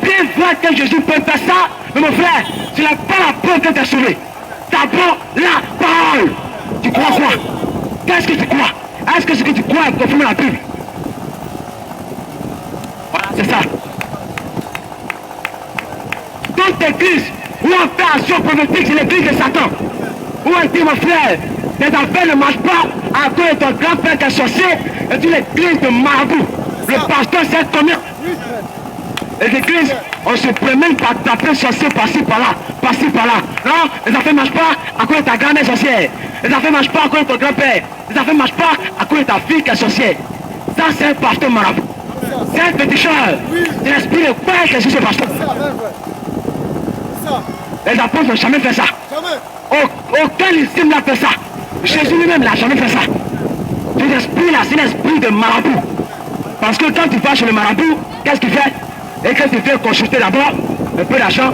Bien vrai que Jésus peut faire ça, mais mon frère, ce n'est pas la preuve que tu es sauvé. D'abord la parole. Tu crois quoi? Qu'est-ce que tu crois? Est-ce que ce que tu crois est conforme à la Bible? Voilà, c'est ça. Toute église où on fait action prophétique, c'est l'église de Satan. Où on dit, mon frère, tes affaires ne marchent pas à cause de ton grand-père qui est sorcier, et tu l'église de marabout. Le pasteur sait combien. Les églises, on se promène par taper sorcier par-ci, par-là, par-ci, par-là. Non, les affaires ne marchent pas à cause de ta grand-mère sorcière. Les affaires ne marchent pas à cause de ton grand-père. Les affaires ne marchent pas à cause de ta fille qui est sorcière. Ça, c'est un pasteur marabout. C'est un féticheur. C'est l'esprit de peur qui est sur ce pasteur. Les apôtres n'ont jamais fait ça. Aucun disciple n'a fait ça. Jésus lui-même n'a jamais fait ça. Cet esprit-là, c'est l'esprit de marabout. Parce que quand tu vas chez le marabout, qu'est-ce qu'il fait? Et quand tu fais consulter d'abord un peu d'argent,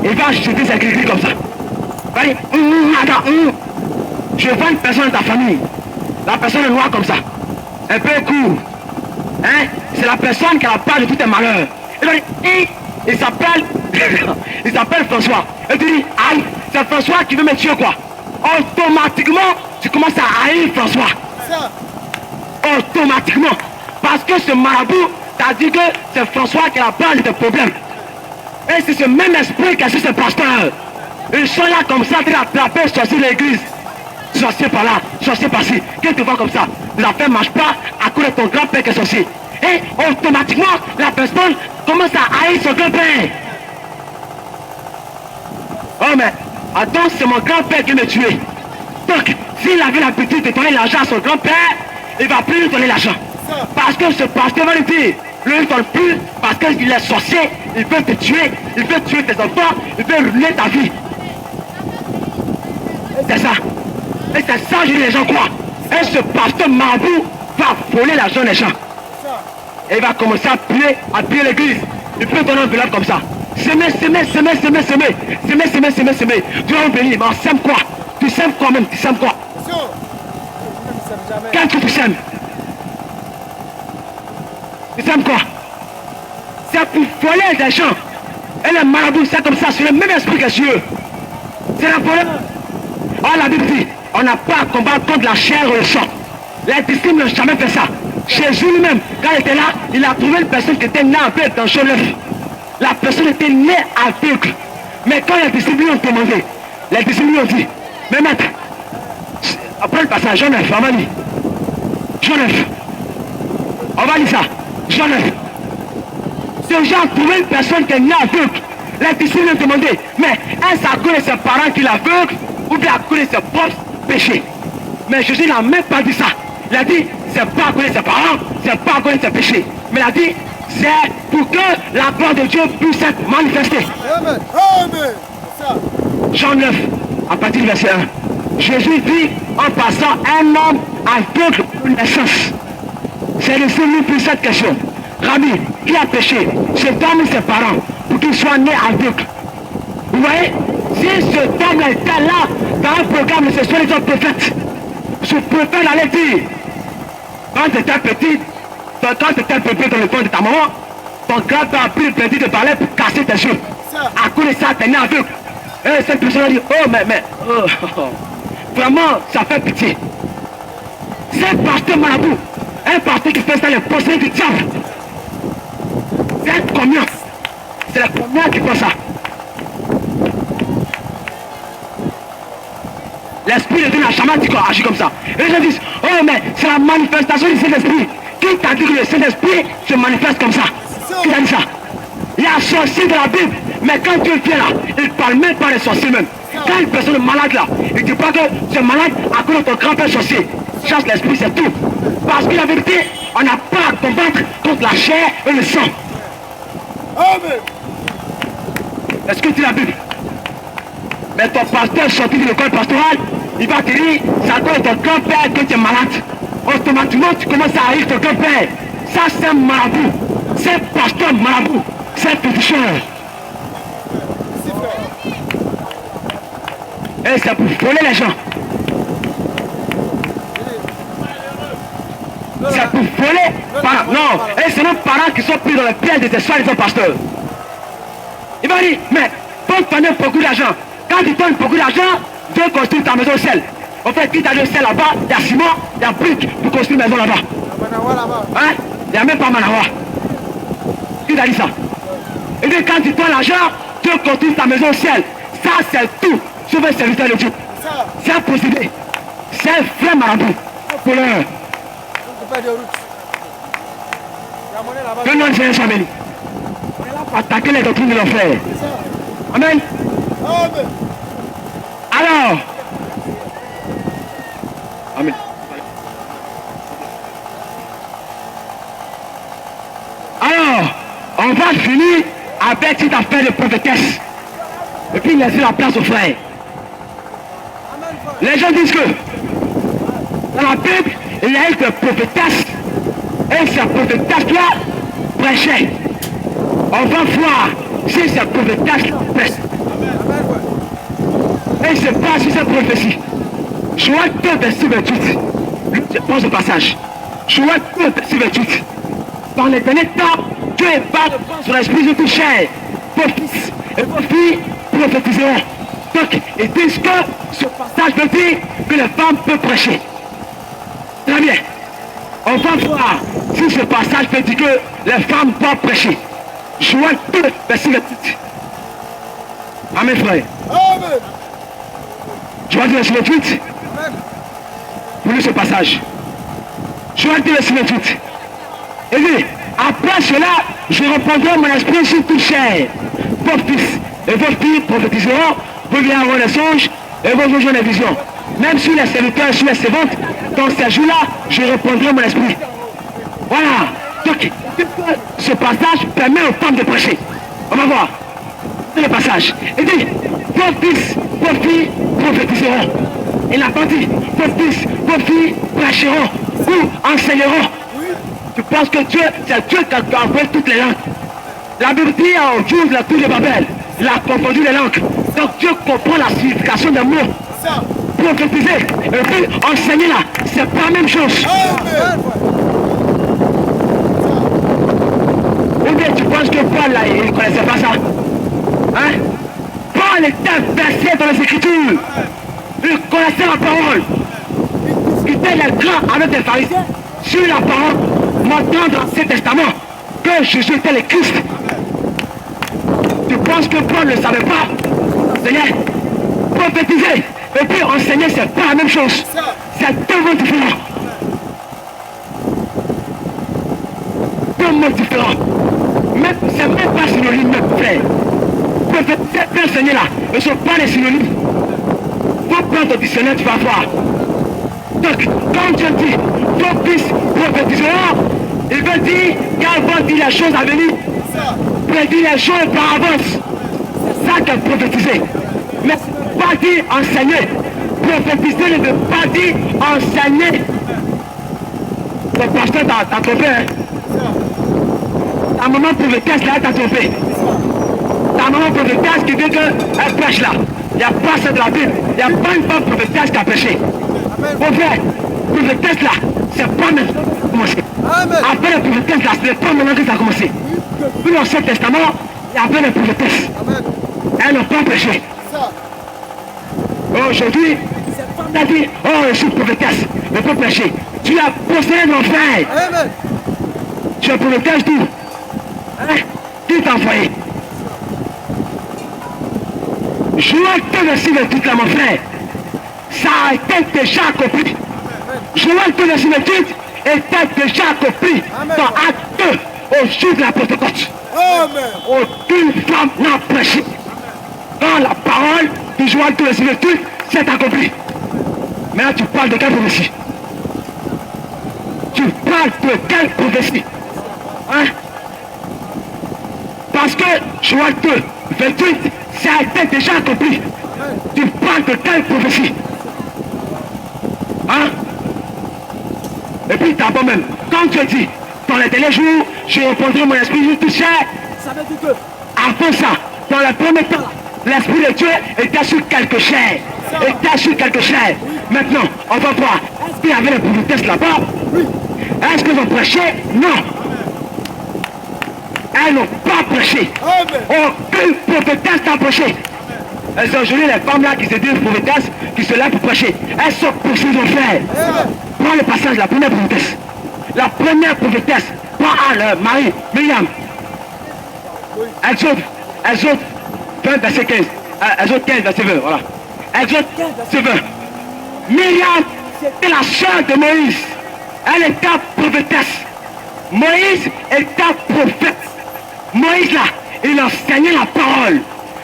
il va jeter ses gris comme ça. Il va dire, attends, je vois une personne de ta famille. La personne est noire comme ça. Un peu court. Hein? C'est la personne qui a la part de tous tes malheurs. Il va dire, il s'appelle François. Et tu dis, aïe, c'est François qui veut me tuer quoi? Automatiquement, tu commences à haïr François. Automatiquement. Parce que ce marabout t'a dit que c'est François qui a la part de tes problèmes. Et c'est ce même esprit qui a sur ce pasteur. Ils sont là comme ça, tu attraper sorcier de l'église. Sorcier par là, sorcier par-ci. Qu'est-ce que tu vois comme ça? Les affaires ne marchent pas à cause de ton grand-père qui est sorcier. Et automatiquement, la personne commence à haïr son grand-père. Oh mais, attends, c'est mon grand-père qui m'a tué. Donc, s'il avait l'habitude de donner l'argent à son grand-père, il ne va plus lui donner l'argent. Parce que ce pasteur va lui dire, lui il ne donne plus parce qu'il est sorcier, il veut te tuer, il veut tuer tes enfants, il veut ruiner ta vie. C'est ça. Et c'est ça que les gens croient. Et ce pasteur marabout va voler l'argent des gens. Et il va commencer à piller l'église. Il peut donner un enveloppe comme ça. Semer. Tu vas venir, mais on sème quoi? Tu sèmes quoi même? Tu sèmes quoi? Qu'est-ce que tu sèmes? Tu sèmes quoi? C'est pour voler des gens. Et les marabouts, c'est comme ça, c'est le même esprit que sur eux. C'est la volée. Oh, la Bible dit, on n'a pas à combattre contre la chair ou le sang. Les disciples n'ont jamais fait ça. Jésus lui-même, quand il était là, il a trouvé une personne qui était née aveugle dans son œuf. La personne était née aveugle. Mais quand les disciples lui ont demandé, les disciples lui ont dit, mais maître, après le passage, Jean 9, on va lire. Jean 9. On va lire ça. Jean 9. Ce Jean a trouvé une personne qui est née aveugle. Les disciples lui ont demandé, mais est-ce à cause de ses parents qu'il est aveugle ou bien à cause de ses propres péchés? Mais Jésus n'a même pas dit ça. Il a dit, c'est pas à cause de ses parents, c'est pas à cause de ses péchés. Mais il a dit, c'est pour que la gloire de Dieu puisse être manifestée. Amen. Amen. Jean 9, à partir du verset 1. Jésus dit, en passant, un homme aveugle de naissance. C'est le Seigneur pour cette question. Rabbi, qui a péché? Cet homme ou ses parents, pour qu'il soit né aveugle. Vous voyez? Si cet homme était là, dans un programme de ce soir, les autres prophètes, ce prophète allait dire, quand tu étais petit, Quand tu étais peuplé dans le corps de ta maman, ton grand-père a pris le plaisir de parler pour casser tes yeux. À cause de ça, t'es né aveugle. Et cette personne a dit, oh, vraiment, ça fait pitié. C'est un pasteur marabout. Un pasteur qui fait ça, les procès du diable. C'est combien? C'est la combien qui fait ça? L'esprit de Dieu n'a jamais agit comme ça. Et les gens disent, oh mais c'est la manifestation du Saint-Esprit. Qui t'a dit que le Saint-Esprit se manifeste comme ça? Qui t'a dit ça? Il y a un sorcier de la Bible, mais quand Dieu vient là, il ne parle même pas des sorciers même. Quand une personne est malade là, il ne dit pas que c'est malade à cause de ton grand-père sorcier. Chasse l'esprit, c'est tout. Parce que la vérité, on n'a pas à combattre contre la chair et le sang. Amen. Est-ce que tu la Bible? Mais ton pasteur sorti de l'école pastorale, il va te dire, c'est à cause de ton grand-père que tu es malade. Automatiquement, tu commences à haïr ton grand-père. Ça, c'est un marabout. C'est un pasteur marabout. C'est un péticheur. Et c'est pour voler les gens. C'est pour voler. Non, et c'est nos parents qui sont pris dans le piège des soi-disant pasteurs. Il va dire, mais quand tu donnes beaucoup d'argent, quand tu donnes beaucoup d'argent, Dieu construit ta maison au sel. En fait, qui t'a dit au sel là-bas, il y a ciment, il y a briques pour construire une maison là-bas. Hein? Il n'y a même pas Manawa. Qui t'a dit ça? Et puis quand tu donnes l'argent, Dieu construit ta maison au ciel. Ça, c'est tout. Sauf un serviteur de Dieu. C'est un possédé. C'est un vrai marabout. Pour l'heure. Que non, c'est un chamel. On est là pour attaquer les doctrines de l'enfer. Amen. Amen. Alors. Amen. Alors, on va finir avec cette affaire de prophétesse. Et puis laisser la place aux frères. Les gens disent que dans la Bible, il y a eu des prophétesses. Et ces prophétesses-là prêchaient. On va voir si ces prophétesses-là prêchent. Et je pas si c'est prophétie. Joël 2, verset 28. Je pense au passage. Joël 2, verset 28. Dans les derniers temps, Dieu va sur l'esprit de tout chair. Vos fils et vos filles prophétiseront. Donc, ils disent que ce passage veut dire que les femmes peuvent prêcher. Très bien. On va voir si ce passage veut dire que les femmes peuvent prêcher. Joël 2, verset 28. Amen, frère. Amen. Joël 2, verset 28. Vous lisez ce passage. Joël 2, verset 28. Et dit, après cela, je répandrai mon esprit sur toute chair. Vos fils et vos filles prophétiseront, vous verrez les songes et vos visions les visions. Même sur les serviteurs et sur les servantes, dans ces jours-là, je répandrai mon esprit. Voilà. Donc, ce passage permet aux femmes de prêcher. On va voir. C'est le passage. Il dit, vos fils, vos filles prophétiseront. Il n'a pas dit, vos fils, vos filles prêcheront ou enseigneront. Tu penses que Dieu, c'est Dieu qui a envoyé toutes les langues. La Bible dit au jour de la tour de Babel, il a confondu les langues. Donc Dieu comprend la signification des mots. Prophétiser et puis enseigner là, c'est pas la même chose. Ou bien tu penses que Paul là, il ne connaissait pas ça? Hein? Paul était versé dans les Écritures. Il connaissait la parole. Il était le grand avec des pharisiens sur la parole. Maintenant dans l'Ancien Testament que Jésus était le Christ. Tu penses que Paul ne savait pas? Seigneur, prophétiser et puis enseigner, c'est pas la même chose. C'est deux mots différents. Deux mots différents. Mais c'est même pas synonyme, même frère. Prophétiser et enseigner là, ne sont pas des synonymes. Faut prendre ton dictionnaire, tu vas voir. Donc, quand Dieu dit, vos fils prophétiseront, il veut dire qu'elle va dire les choses à venir. Prédire les choses par avance. C'est ça qu'elle prophétiser. Mais pas dire enseigner. Prophétiser ne veut pas dire enseigner. Le pasteur t'a trompé. Hein? Ta maman prophétesse là, t'a trompé. Ta maman prophétesse qui dit qu'elle prêche là. Il n'y a pas ça de la Bible. Il n'y a pas une femme prophétesse qui a prêché. Mon frère, prophétesse là, C'est pas maintenant que ça a commencé. Amen. Après la prophétesse, là, c'est pas maintenant que ça a commencé. Puis l'Ancien Testament, il y avait les prophétesses. Amen. Elles n'ont pas prêché. Ça. Aujourd'hui, cette femme a dit, oh, je suis prophétesse, ne peux prêcher. Tu as possédé l'enfer. Amen. Tu es prophétesse d'où? Hein? Qui t'a envoyé? Joël 2, verset 28, là, mon frère. Ça a été déjà accompli. Joël 2, verset 28 était déjà accompli dans Acte 2, au jour de la Pentecôte. Amen. Aucune femme n'a prêché. Quand la parole de Joël 2, verset 28 s'est accomplie. Maintenant, tu parles de quelle prophétie? Tu parles de quelle prophétie? Hein? Parce que Joël 2, 28, ça a été déjà accompli. Tu parles de quelle prophétie? Hein? Et puis d'abord même, quand tu dis, dans les derniers jours, je répondrai mon esprit juste tout cher, ça veut dire que, avant ça, dans le premier temps, l'esprit de Dieu était sur quelque chair. Était sur quelque chair. Maintenant, on va voir, est-ce qu'il y avait les prophétesses là-bas? Oui. Est-ce qu'ils ont prêché? Non. Elles n'ont pas prêché. Amen. Aucune prophétesse n'a prêché. Elles ont aujourd'hui les femmes là qui se disent prophétesses, qui sont là pour prêcher. Elles sont poussées au fer. Prends le passage, la première prophétesse. La première prophétesse, prends Anne, Marie, Myriam. Exode 20, verset 15. Exode 15, verset 20, voilà. Exode 15, verset 20. Myriam, c'était la sœur de Moïse. Elle était prophétesse. Moïse était prophète. Moïse là, il enseignait la parole.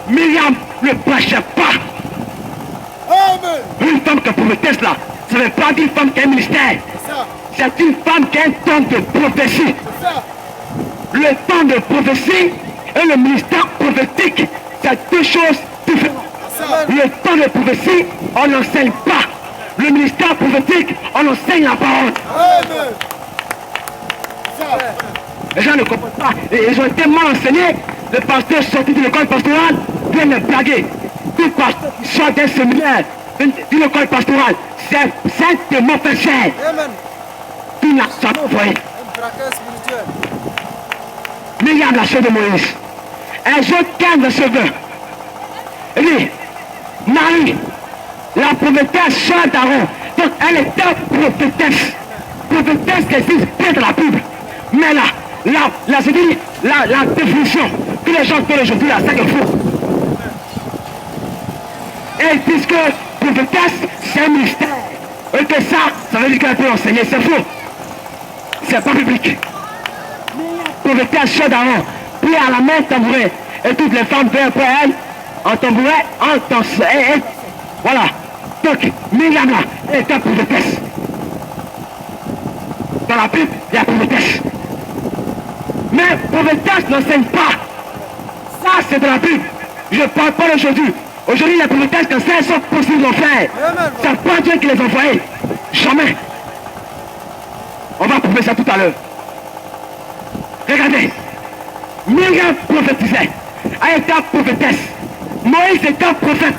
Myriam ne prêchait pas. Amen. Une femme qui est prophétesse là, ça ne veut pas dire une femme qui a un ministère. Ça. C'est une femme qui a un temps de prophétie. Ça. Le temps de prophétie et le ministère prophétique, c'est deux choses différentes. Ça. Le temps de prophétie, on n'enseigne pas. Le ministère prophétique, on enseigne la parole. Amen. Ça. Les gens ne comprennent pas. Et ils ont été mal enseignés. Les pasteurs sortis de l'école pastorale viennent les blaguer. Tout pasteur qui sort d'un séminaire, d'une école pastorale, c'est simplement fait cher. Amen. Tu n'as jamais envoyé. Un braqueur spirituel. Myriam, la sœur de Moïse. Exode 15, verset 20. Il dit, Marie, la prophétesse sœur d'Aaron. Donc elle était prophétesse. Prophétesse qui existe bien dans la Bible. Mais là, la définition que les gens font aujourd'hui, là, c'est qu'il faut. Elles disent que prophétesse, c'est un ministère. Et que ça veut dire qu'elle peut enseigner. C'est faux. C'est pas biblique. Prophétesse, sœur d'Aaron, plie à la main tambouret. Et toutes les femmes viennent après elle, en tambouret, en tambouret. Voilà. Donc, Myriam là, elle était prophétesse. Dans la Bible, il y a prophétesse. Mais prophétesse n'enseigne pas. Ça, c'est de la Bible. Je ne parle pas d'aujourd'hui. Aujourd'hui, les prophétesses qu'enseignent sont possibles d'en faire. C'est pas Dieu qui les a envoyés. Jamais. On va prouver ça tout à l'heure. Regardez. Myriam prophétisait. Elle était prophétesse. Moïse était prophète.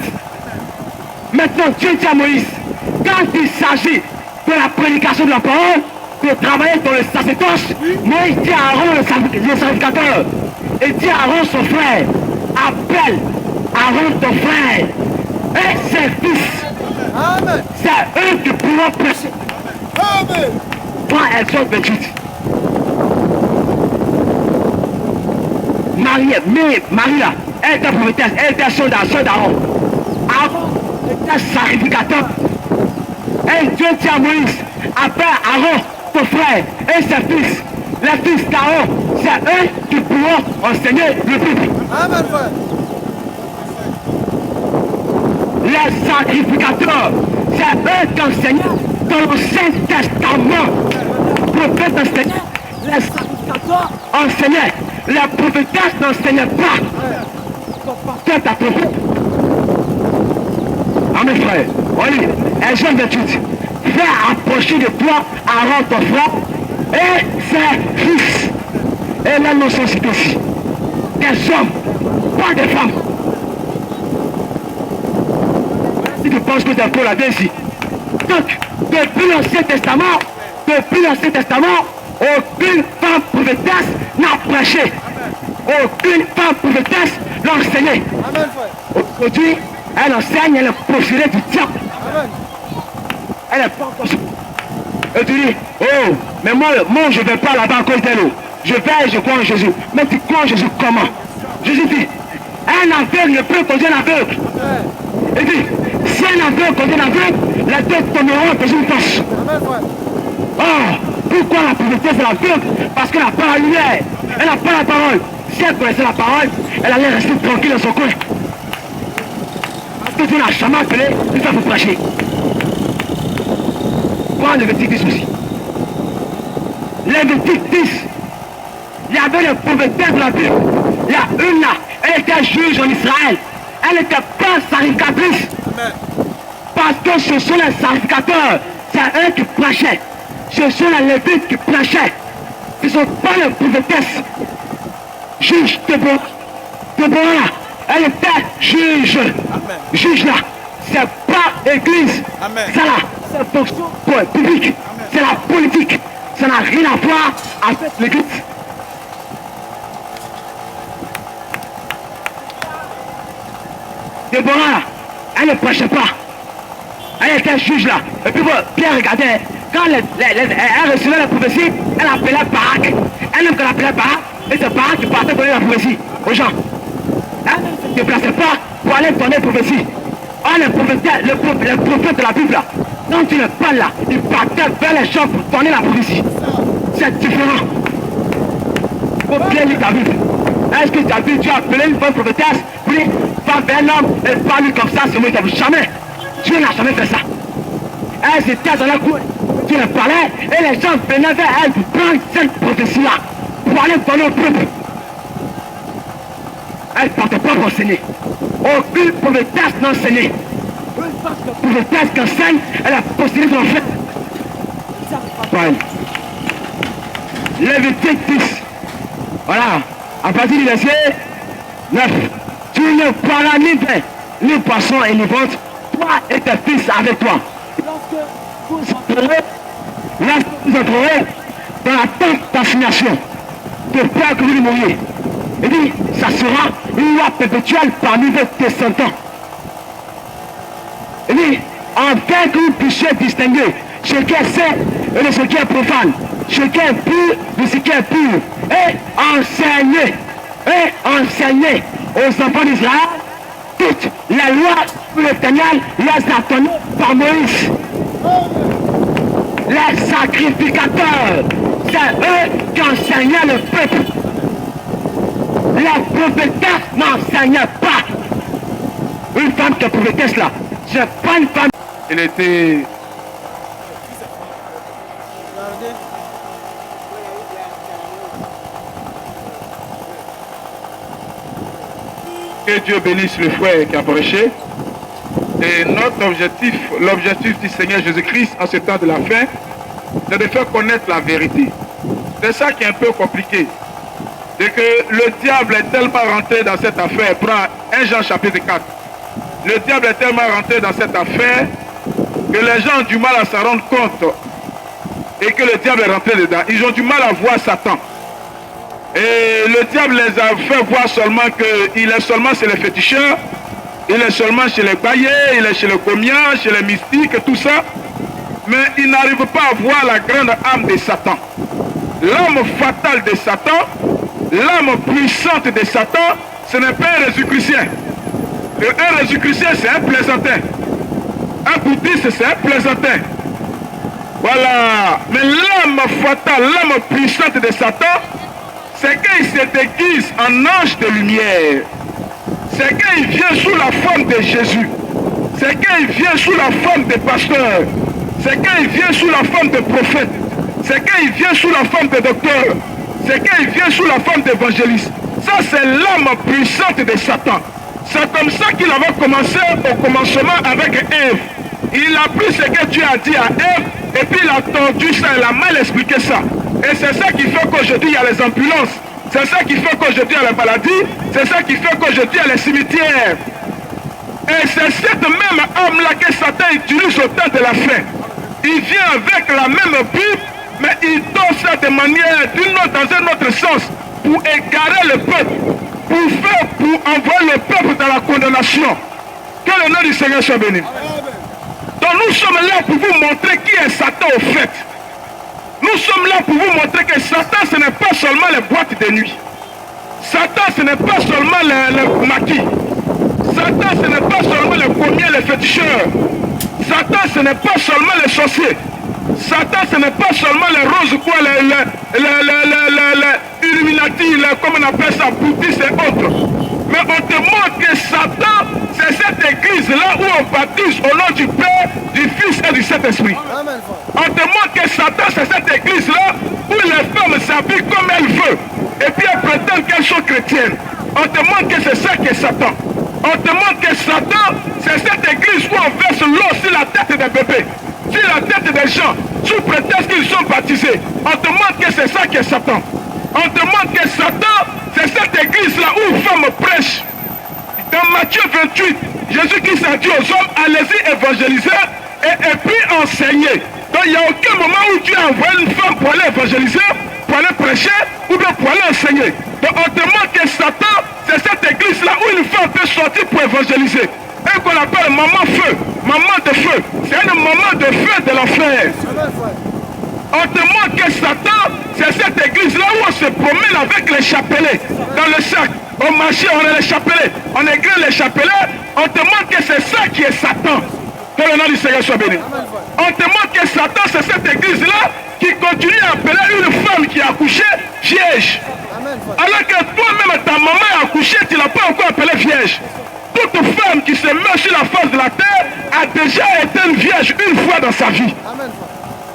Maintenant, Dieu dit à Moïse, quand il s'agit de la prédication de la parole, de travailler dans le sacerdoce, Moïse dit à Aaron, le sacrificateur, et dit à Aaron, son frère, appelle Aaron, ton frère, et ses fils. Amen. C'est eux qui pourront prêcher. Amen. Prends Exode 28. Marie là, elle était prophétesse, elle était sœur d'Aaron. Aaron était sacrificateur. Et Dieu dit à Moïse, appelle Aaron, ton frère, et ses fils. Les fils d'Aaron, c'est eux qui pourront enseigner le Bible. Amen, frère. Les sacrificateurs, c'est eux qui enseignent dans l'Ancien Testament. Les prophètes enseignaient, les sacrificateurs enseignaient, les prophétesses n'enseignaient pas. Ton pasteur t'a trompé. Amen, frère. On lit, Exode 28. Fais approcher de toi Aaron, ton frère, et ses fils. Et là, nous sommes cités ici. Des hommes, pas des femmes. Si tu penses que tu es pour la ici. Donc, depuis l'Ancien Testament, depuis l'Ancien Testament, aucune femme prophétesse n'a prêché. Aucune femme prophétesse n'a enseigné. Amen, frère. Aujourd'hui, elle enseigne, elle est profilée du diable. Amen. Elle est pas encore. Et tu dis, oh, mais moi je ne vais pas là-bas à cause d'elle. Je vais, je crois en Jésus. Mais tu crois en Jésus comment? Jésus dit, un aveugle ne peut conduire un aveugle. Amen. Il dit, si un aveugle conduit un aveugle, les deux tomberont dans une fosse. Amen, frère. Oh, pourquoi la prophétesse est l'aveugle? Parce qu'elle n'a pas la lumière. Elle n'a pas la parole. Si elle connaissait la parole, elle allait rester tranquille dans son coin. Parce que Dieu n'a jamais appelé une femme pour prêcher. Prends le Levitique 10 aussi. Levitique 10. Il y avait le prophétesse de la Bible. Il y a une là. Elle était juge en Israël. Elle n'était pas sacrificatrice. Amen. Parce que ce sont les sacrificateurs. C'est eux qui prêchaient. Ce sont les Lévites qui prêchaient. Ce ne sont pas les prophétesses. Juge Déborah. Déborah là. Elle était juge. Amen. Juge là. C'est pas église. Amen. Ça là. C'est fonction publique. C'est la politique. Ça n'a rien à voir avec l'église. Déborah, elle ne prêchait pas. Elle était juge là. Et puis Pierre regardait. Quand elle recevait la prophétie, elle appelait Barak. Elle-même qu'elle appelait Barak, et c'est Barak qui partait donner la prophétie aux gens. Elle ne se déplaçait pas pour aller donner la prophétie. Oh, les prophètes de la Bible là, quand tu ne parles là, ils partaient vers les gens pour donner la prophétie. C'est différent. Il faut bien lire ta Bible. Est-ce que ta Bible, tu as appelé une bonne prophétesse? Oui, va vers un homme et parle comme ça, c'est moi qui ai jamais. Dieu n'a jamais fait ça. Elle était dans la cour, Dieu leur parlait, et les gens venaient vers elle pour prendre cette prophétie-là, pour aller donner au peuple. Elle ne partait pas pour enseigner. Aucune prophétesse n'a enseigné. Une prophétesse qui enseigne, elle a possédé son fait. Voilà. Lévitique 10. Voilà. À partir du verset 9. Tu ne boiras ni vin, ni poisson et ni vente, toi et tes fils avec toi. Lorsque vous entrerez dans la tente d'assignation, de peur que vous ne mouriez. Il dit, ça sera une loi perpétuelle parmi vos descendants. Il dit, afin que vous puissiez distinguer ce qui est saint et de ce qui est profane, ce qui est pur de ce qui est pur, et enseigner aux enfants d'Israël toutes les lois que l'Éternel les a données par Moïse. Les sacrificateurs, c'est eux qui enseignaient le peuple. Les prophétesses n'enseignaient pas. Une femme qui est prophétesse là, c'est pas une femme. Il était que Dieu bénisse le frère qui a prêché. Et notre objectif, l'objectif du Seigneur Jésus-Christ en ce temps de la fin, c'est de faire connaître la vérité. C'est ça qui est un peu compliqué. C'est que le diable est tellement rentré dans cette affaire. Prends 1 Jean chapitre 4. Le diable est tellement rentré dans cette affaire que les gens ont du mal à s'en rendre compte. Et que le diable est rentré dedans. Ils ont du mal à voir Satan. Et le diable les a fait voir seulement qu'il est seulement chez les féticheurs, il est seulement chez les baillés, il est chez les comiens, chez les mystiques, tout ça. Mais il n'arrive pas à voir la grande âme de Satan. L'âme fatale de Satan, l'âme puissante de Satan, ce n'est pas un Jésus-Christien. Un Jésus-Christien, c'est un plaisantin. Un bouddhiste, c'est un plaisantin. Voilà. Mais l'âme fatale, l'âme puissante de Satan, c'est qu'il se déguise en ange de lumière. C'est qu'il vient sous la forme de Jésus. C'est qu'il vient sous la forme de pasteur. C'est qu'il vient sous la forme de prophète. C'est qu'il vient sous la forme de docteur. C'est qu'il vient sous la forme d'évangéliste. Ça, c'est l'âme puissante de Satan. C'est comme ça qu'il avait commencé au commencement avec Ève. Il a pris ce que Dieu a dit à Ève et puis il a tordu ça, il a mal expliqué ça. Et c'est ça qui fait qu'aujourd'hui il y a les ambulances. C'est ça qui fait qu'aujourd'hui il y a les maladies. C'est ça qui fait qu'aujourd'hui il y a les cimetières. Et c'est cette même âme-là que Satan utilise au temps de la fin. Il vient avec la même Bible Mais il donne ça de manière, dans un autre sens, pour égarer le peuple, pour envoyer le peuple dans la condamnation. Que le nom du Seigneur soit béni. Donc nous sommes là pour vous montrer qui est Satan au fait. Nous sommes là pour vous montrer que Satan, ce n'est pas seulement les boîtes de nuit. Satan, ce n'est pas seulement les maquis. Satan, ce n'est pas seulement les commiers, les féticheurs. Satan, ce n'est pas seulement les sorciers. Satan, ce n'est pas seulement les roses, quoi, les Illuminati, comme on appelle ça, bouddhistes et autres. Mais on te montre que Satan, c'est cette église-là où on baptise au nom du Père, du Fils et du Saint-Esprit. On te montre que Satan, c'est cette église-là où les femmes s'habillent comme elles veulent. Et puis elles prétendent qu'elles sont chrétiennes. On te montre que c'est ça qui est Satan. On te montre que Satan, c'est cette église où on verse l'eau sur la tête des bébés, sur la tête des gens, sous prétexte qu'ils sont baptisés. On te montre que c'est ça qui est Satan. On te montre que Satan, c'est cette église-là où une femme prêche. Dans Matthieu 28, Jésus-Christ a dit aux hommes, allez-y évangéliser et puis enseigner. Donc il n'y a aucun moment où Dieu a envoyé une femme pour aller évangéliser, pour aller prêcher ou bien pour aller enseigner. Donc on te montre que Satan, c'est cette église-là où une femme peut sortir pour évangéliser. Et qu'on appelle maman feu, maman de feu. C'est une maman de feu de l'enfer. On te montre que Satan, c'est cette église-là où on se promène avec les chapelets dans le sac. On marchait, on a les chapelets, on égrène les chapelets. On te montre que c'est ça qui est Satan. Que le nom du Seigneur soit béni. On te montre que Satan, c'est cette église-là qui continue à appeler une femme qui a accouché vierge. Alors que toi-même, ta maman a accouché, tu ne l'as pas encore appelée vierge. Toute femme qui se met sur la face de la terre a déjà été une vierge une fois dans sa vie.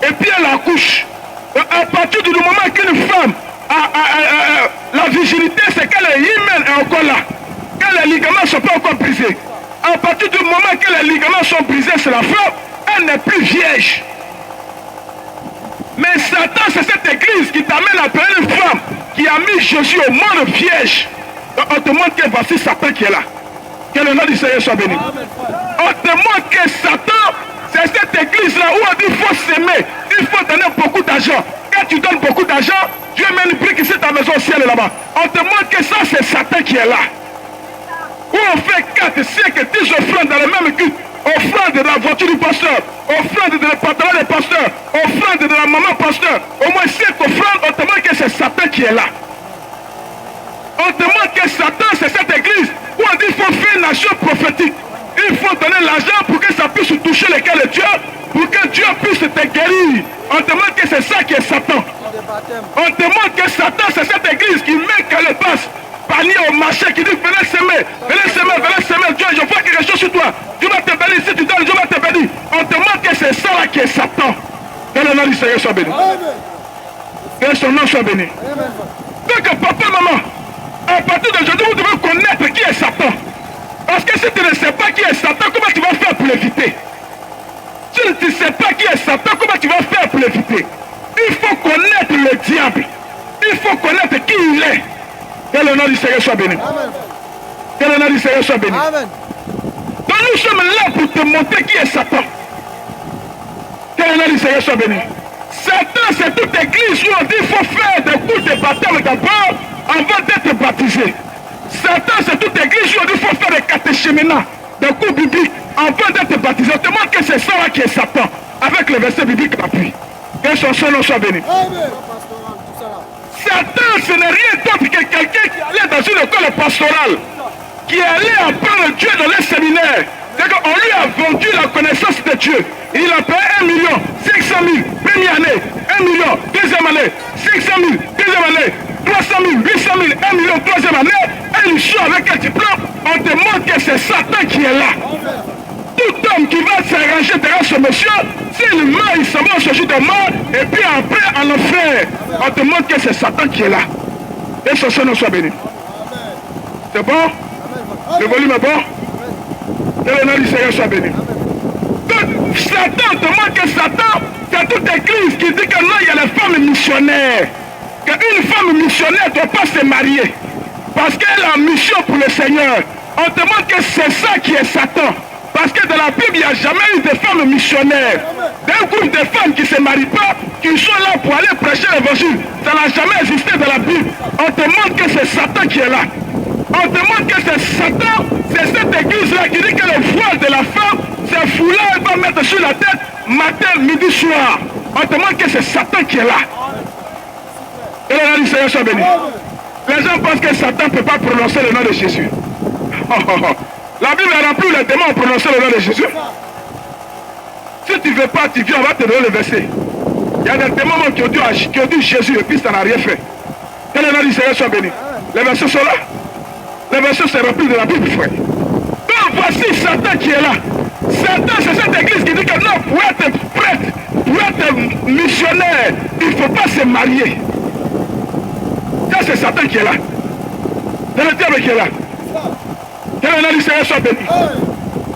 Et puis elle accouche. À partir du moment qu'une femme a la virginité, c'est que le hymen est encore là. Que les ligaments ne sont pas encore brisés. À partir du moment que les ligaments sont brisés sur la femme, elle n'est plus vierge. Mais Satan, c'est cette église qui t'amène à appeler une femme qui a mis Jésus au monde vierge. Donc on te montre que voici Satan qui est là. Que le nom du Seigneur soit béni. On te montre que Satan, c'est cette église-là où on dit qu'il faut s'aimer, il faut donner beaucoup d'argent. Quand tu donnes beaucoup d'argent, Dieu met une brique ici, ta maison au ciel là-bas. On te montre que ça, c'est Satan qui est là. Où on fait 4, 5, 10 offrandes dans le même culte. Offrande de la voiture du pasteur, offrande de la pantalon des pasteurs, offrande de la maman pasteur. Au moins 5 offrandes, on te montre que c'est Satan qui est là. On te montre que Satan, c'est cette église où on dit qu'il faut faire une action prophétique. Il faut donner l'argent pour que ça puisse toucher le cœur de Dieu, pour que Dieu puisse te guérir. On te montre que c'est ça qui est Satan. On te montre que Satan, c'est cette église qui met calebasse, panier au marché, qui dit venez s'aimer, venez s'aimer, venez s'aimer. Dieu, je vois quelque chose sur toi. Dieu va te bénir. Si tu donnes, Dieu va te bénir. On te montre que c'est ça là qui est Satan. Que le nom du Seigneur soit béni. Que son nom soit béni. Donc papa, maman, à partir d'aujourd'hui, vous devez connaître qui est Satan. Parce que si tu ne sais pas qui est Satan, comment tu vas faire pour l'éviter? Si tu ne sais pas qui est Satan, comment tu vas faire pour l'éviter? Il faut connaître le diable. Il faut connaître qui il est. Que le nom du Seigneur soit béni. Que le nom du Seigneur soit béni. Amen. Donc nous sommes là pour te montrer qui est Satan. Que le nom du Seigneur soit béni. Satan, c'est toute église où on dit qu'il faut faire des coups de baptême d'abord avant d'être baptisé. Satan, c'est toute église où on dit qu'il faut faire des catéchéménats, des cours bibliques avant d'être baptisé. On te montre que c'est ça là qui est Satan, avec le verset biblique d'appui. Que son nom soit béni. Amen. Satan, ce n'est rien d'autre que quelqu'un qui allait dans une école pastorale, qui allait apprendre Dieu dans les séminaires. C'est-à-dire qu'on lui a vendu la connaissance de Dieu. Il a payé 1 million, 500 000, première année, 1 million, deuxième année, 500 000, deuxième année, 300 000, 800 000, 1 million, troisième année, et il sort avec un diplôme. On te montre que c'est Satan qui est là. Tout homme qui va s'arranger derrière ce monsieur, s'il meurt, il s'en va au séjour de mort, et puis après en enfer, on te montre que c'est Satan qui est là. Et son nom soit béni. C'est bon? Le volume est bon? Que le nom du Seigneur soit béni. Donc, Satan te montre que Satan, c'est toute église qui dit que non, il y a les femmes missionnaires. Qu'une femme missionnaire ne doit pas se marier. Parce qu'elle a une mission pour le Seigneur. On te montre que c'est ça qui est Satan. Parce que dans la Bible, il n'y a jamais eu de femmes missionnaires. D'un groupe de femmes qui ne se marient pas, qui sont là pour aller prêcher l'évangile. Ça n'a jamais existé dans la Bible. On te montre que c'est Satan qui est là. On te montre que c'est Satan, c'est cette église-là qui dit que le voile de la femme, c'est foulard, elle va mettre sur la tête matin, midi, soir. On te montre que c'est Satan qui est là. Et le nom du Seigneur soit béni. Les gens pensent que Satan ne peut pas prononcer le nom de Jésus. La Bible est remplie où les démons ont prononcé le nom de Jésus. Si tu ne veux pas, tu viens, on va te donner le verset. Il y a des démons qui ont dit Jésus et puis ça n'a rien fait. Que le nom du Seigneur soit béni. Les versets sont là. Les versets sont remplis de la Bible, frère. Donc voici Satan qui est là. Satan, c'est cette église qui dit que non, pour être prêtre, pour être missionnaire, il ne faut pas se marier. Ça, c'est Satan qui est là. C'est le diable qui est là. Que le nom du Seigneur soit béni.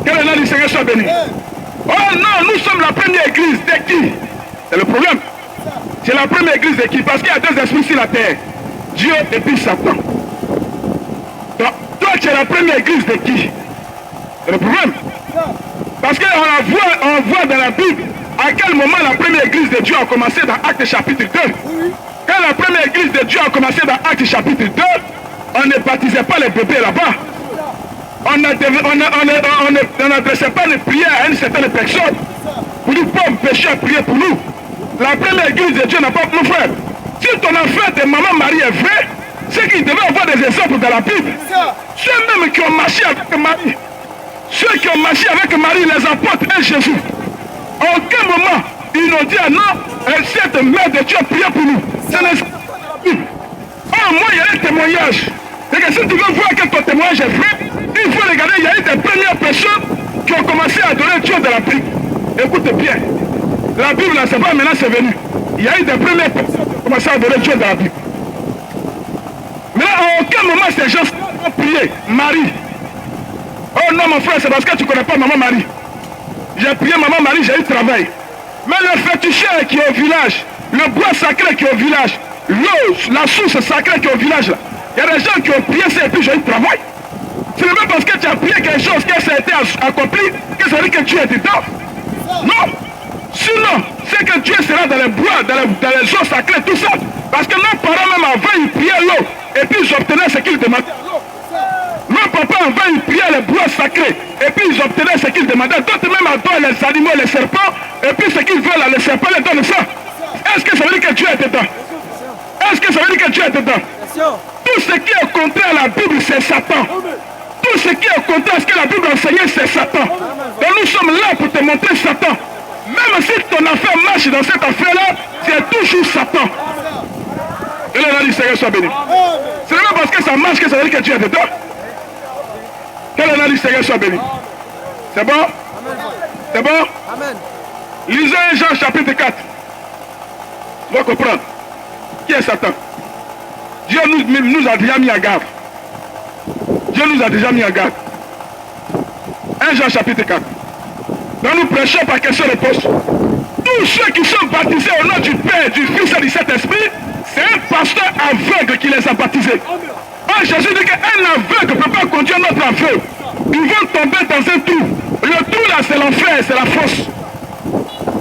Que le nom du Seigneur soit béni. Oh non, nous sommes la première église de qui? C'est le problème. C'est la première église de qui? Parce qu'il y a deux esprits sur la terre. Dieu et puis Satan. Donc, toi, tu es la première église de qui? C'est le problème. Parce qu'on voit dans la Bible à quel moment la première église de Dieu a commencé dans Actes chapitre 2. Quand la première église de Dieu a commencé dans Actes chapitre 2, on ne baptisait pas les bébés là-bas. On n'adressait pas les prières à une certaine personne. Pour dire, pauvre pécheur, priez pour nous. La première église de Dieu n'a pas... Mon frère, si ton enfant de maman Marie est vrai, c'est qu'il devait avoir des exemples dans la Bible. Ceux-mêmes qui ont marché avec Marie, ceux qui ont marché avec Marie, les apôtres et Jésus, à aucun moment, ils n'ont dit, ah non, cette mère de Dieu, priez pour nous. C'est les... Oh, moi, il y a un témoignage. Et que si tu veux voir que ton témoignage est vrai, il faut regarder, il y a eu des premières personnes qui ont commencé à adorer Dieu dans la Bible. Écoute bien, la Bible, là, c'est pas maintenant, c'est venu. Il y a eu des premières personnes qui ont commencé à adorer Dieu dans la Bible. Mais à aucun moment, ces gens ont prié Marie. Oh non, mon frère, c'est parce que tu ne connais pas Maman Marie. J'ai prié Maman Marie, j'ai eu travail. Mais le féticheur qui est au village, le bois sacré qui est au village, l'eau, la source sacrée qui est au village, là, il y a des gens qui ont prié ça et puis j'ai eu travail. C'est même parce que tu as prié quelque chose, que ça a été accompli, que ça veut dire que Dieu est dedans. Non. Sinon, c'est que Dieu sera dans les bois, dans les eaux sacrées, tout ça. Parce que nos parents même avant, ils priaient l'eau et puis ils obtenaient ce qu'ils demandaient. Nos papas avant, ils priaient les bois sacrés et puis ils obtenaient ce qu'ils demandaient. D'autres même adorent les animaux, les serpents, et puis ce qu'ils veulent, les serpents les donnent ça. Est-ce que ça veut dire que Dieu est dedans? Est-ce que ça veut dire que Dieu est dedans? Tout ce qui est contraire à la Bible, c'est Satan. Tout ce qui est contraire à ce que la Bible enseignait, c'est Satan. Donc nous sommes là pour te montrer Satan. Même si ton affaire marche dans cette affaire-là, c'est toujours Satan. Et le nom du Seigneur soit béni. C'est même parce que ça marche que ça veut dire que Dieu est dedans. Que le nom du Seigneur soit béni. C'est bon? C'est bon? Amen. Lisez Jean chapitre 4. Tu vas comprendre. Qui est Satan? Dieu nous a déjà mis en garde. Dieu nous a déjà mis en garde. 1 Jean chapitre 4. Donc nous prêchons par question-réponse. Tous ceux qui sont baptisés au nom du Père, du Fils et du Saint-Esprit, c'est un pasteur aveugle qui les a baptisés. Or Jésus dit qu'un aveugle ne peut pas conduire notre aveugle. Ils vont tomber dans un trou. Le trou là, c'est l'enfer, c'est la fosse.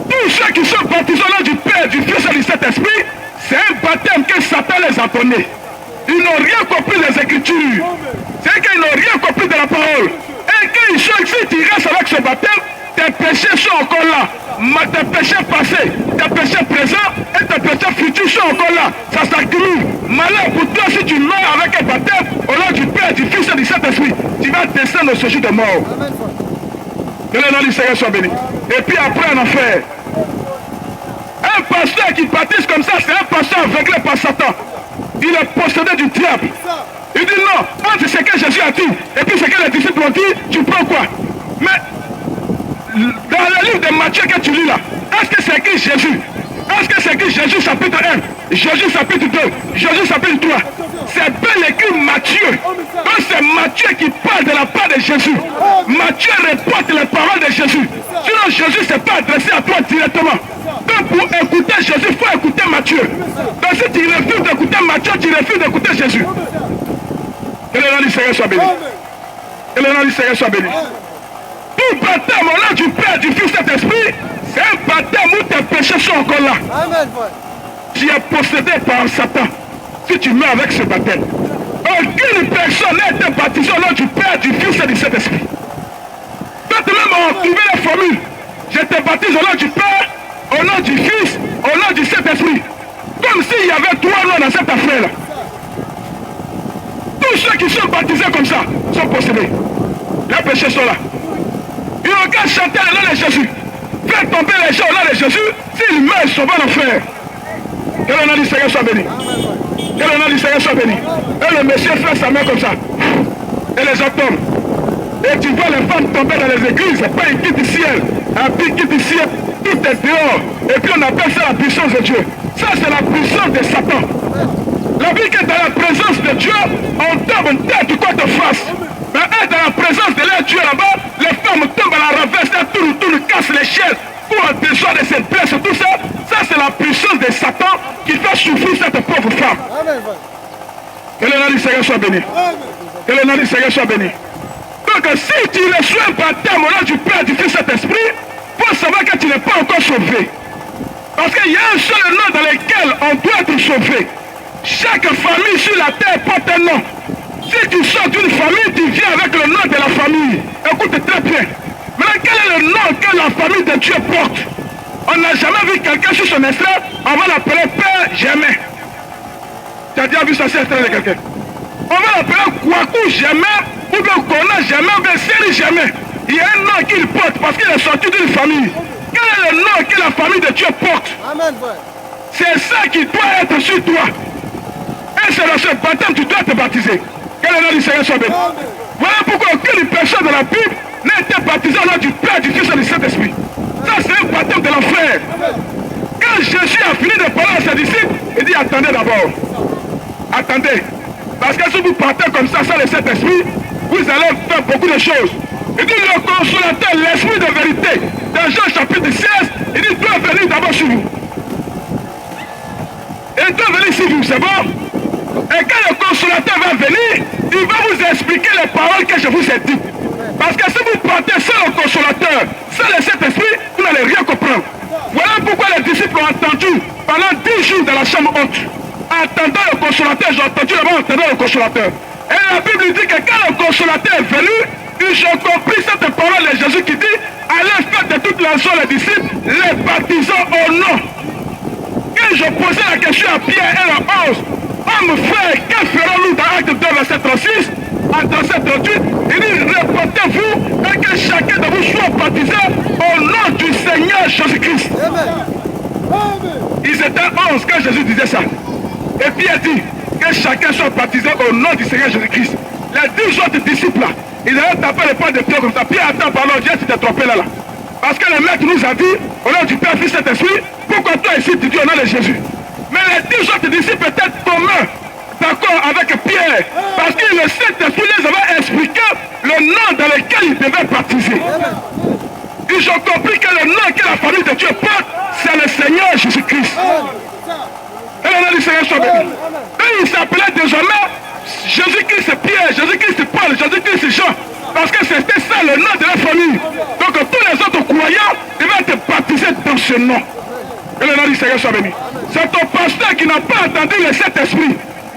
Tous ceux qui sont baptisés au nom du Père, du Fils et du Saint-Esprit, c'est un baptême que Satan les a donné. Ils n'ont rien compris des Écritures. C'est qu'ils n'ont rien compris de la parole. Et qu'ils sont ici, tu restes avec ce baptême, tes péchés sont encore là. Tes péchés passés, tes péchés présents et tes péchés futurs sont encore là. Ça s'accumule. Malheur pour toi si tu meurs avec un baptême au nom du Père, du Fils et du Saint-Esprit. Tu vas descendre au séjour de mort. Que le nom du Seigneur soit béni. Et puis après en enfer. Un pasteur qui baptise comme ça, c'est un pasteur aveuglé par Satan. Il est possédé du diable. Il dit non, entre ce que Jésus a dit et puis ce que les disciples ont dit, tu prends quoi? Mais dans le livre de Matthieu que tu lis là, est-ce que c'est écrit Jésus? Est-ce que c'est écrit Jésus chapitre 1, Jésus chapitre 2, Jésus chapitre 3? C'est bien écrit Matthieu. Donc c'est Matthieu qui parle de la part de Jésus. Matthieu reporte les paroles de Jésus. Sinon Jésus ne s'est pas adressé à toi directement. Donc pour écouter Jésus, il faut écouter Matthieu. Donc si tu refuses d'écouter Matthieu, tu refuses d'écouter Jésus. Que le nom du Seigneur soit béni. Que le nom du Seigneur soit béni. Tout baptême au nom du Père, du Fils et de l'Esprit, c'est un baptême où tes péchés sont encore là. Amen, frère. Tu es possédé par Satan si tu meurs avec ce baptême. Aucune personne n'a été baptisée au nom du Père, du Fils et du Saint-Esprit. Toi-même, on a trouvé la formule. Je te baptise au nom du Père, au nom du Fils, au nom du Saint-Esprit. Comme s'il y avait trois noms dans cette affaire-là. Tous ceux qui sont baptisés comme ça sont possédés. Les péchés sont là. Ils n'ont qu'à chanter le nom de Jésus. Faire tomber les gens au nom de Jésus. S'ils meurent, ils sont en enfer. Que le nom du Seigneur soit béni. Que le nom du Seigneur soit béni. Et le monsieur fait sa main comme ça. Et les hommes tombent. Et tu vois les femmes tomber dans les églises. Pas une quitte du ciel. Un pic du ciel. Tout est dehors. Et puis on appelle ça la puissance de Dieu. Ça c'est la puissance de Satan. La vie qui est dans la présence de Dieu, on tombe une tête du quoi de face. Mais être dans la présence de leur Dieu là-bas, les femmes tombent à la renverse, elles tournent, cassent les chaises pour un besoin de cette blesse, tout ça. Ça c'est la puissance de Satan qui fait souffrir cette pauvre femme. Amen, frère. Que le nom du Seigneur soit béni. Que le nom du Seigneur soit béni. Donc si tu reçois un baptême au nom du Père, du Fils et de l'Esprit, il faut savoir que tu n'es pas encore sauvé. Parce qu'il y a un seul nom dans lequel on doit être sauvé. Chaque famille sur la terre porte un nom. Si tu sors d'une famille, tu viens avec le nom de la famille. Écoute très bien. Maintenant, quel est le nom que la famille de Dieu porte? On n'a jamais vu quelqu'un sur son extrait, on va l'appeler Père Jamais. Tu as déjà vu ça sur l'extrait de quelqu'un? On va l'appeler Kwaku Jamais, ou bien Kona Jamais, ou bien Série Jamais. Il y a un nom qu'il porte parce qu'il est sorti d'une famille. Quel est le nom que la famille de Dieu porte? Amen, frère. C'est ça qui doit être sur toi. Et c'est dans ce baptême que tu dois te baptiser. Que le nom du Seigneur soit béni. Voilà pourquoi aucune personne dans la Bible n'a été baptisée au nom du Père, du Fils et du Saint-Esprit. Ça c'est un baptême de l'enfer. Quand Jésus a fini de parler à ses disciples, il dit attendez d'abord. Attendez. Parce que si vous partez comme ça sans le Saint-Esprit, vous allez faire beaucoup de choses. Il dit le consolateur, l'esprit de vérité. Dans Jean chapitre 16, il dit doit venir d'abord sur vous. Il doit venir sur vous, c'est bon? Et quand le consolateur va venir, il va vous expliquer les paroles que je vous ai dites. Parce que si vous partez sans le consolateur, sans le Saint-Esprit, vous n'allez rien comprendre. Voilà pourquoi les disciples ont attendu pendant 10 jours dans la chambre haute. Attendant le consolateur, j'ai entendu là-bas entendant le consolateur. Et la Bible dit que quand le consolateur est venu, ils ont compris cette parole de Jésus qui dit allez faire de toute la zone les disciples, les baptisant au nom. Quand je posais la question à Pierre et le 11, homme frère, que ferons-nous dans Acte 2, verset 36, à 37, 38, il dit répondez-vous et que chacun de vous soit baptisé au nom du Seigneur Jésus-Christ. Ils étaient 11 quand Jésus disait ça. Et Pierre dit que chacun soit baptisé au nom du Seigneur Jésus-Christ. Les 10 autres disciples là, ils avaient tapé le pas de Pierre comme ça. Pierre, attends, pardon, Dieu, tu t'es trompé là. Parce que le maître nous a dit, au nom du Père, Fils et Saint-Esprit, pourquoi toi ici tu dis au nom de Jésus? Mais les 10 autres disciples étaient communs, d'accord avec Pierre, parce que le Saint-Esprit les avait expliqué le nom dans lequel ils devaient baptiser. Ils ont compris que le nom que la famille de Dieu porte, c'est le Seigneur Jésus-Christ. Et le nom du Seigneur soit béni. Et il s'appelait désormais Jésus-Christ Pierre, Jésus-Christ Paul, Jésus-Christ Jean. Parce que c'était ça le nom de la famille. Donc tous les autres croyants devaient être baptisés dans ce nom. Et le nom du Seigneur soit béni. C'est ton pasteur qui n'a pas entendu le Saint-Esprit.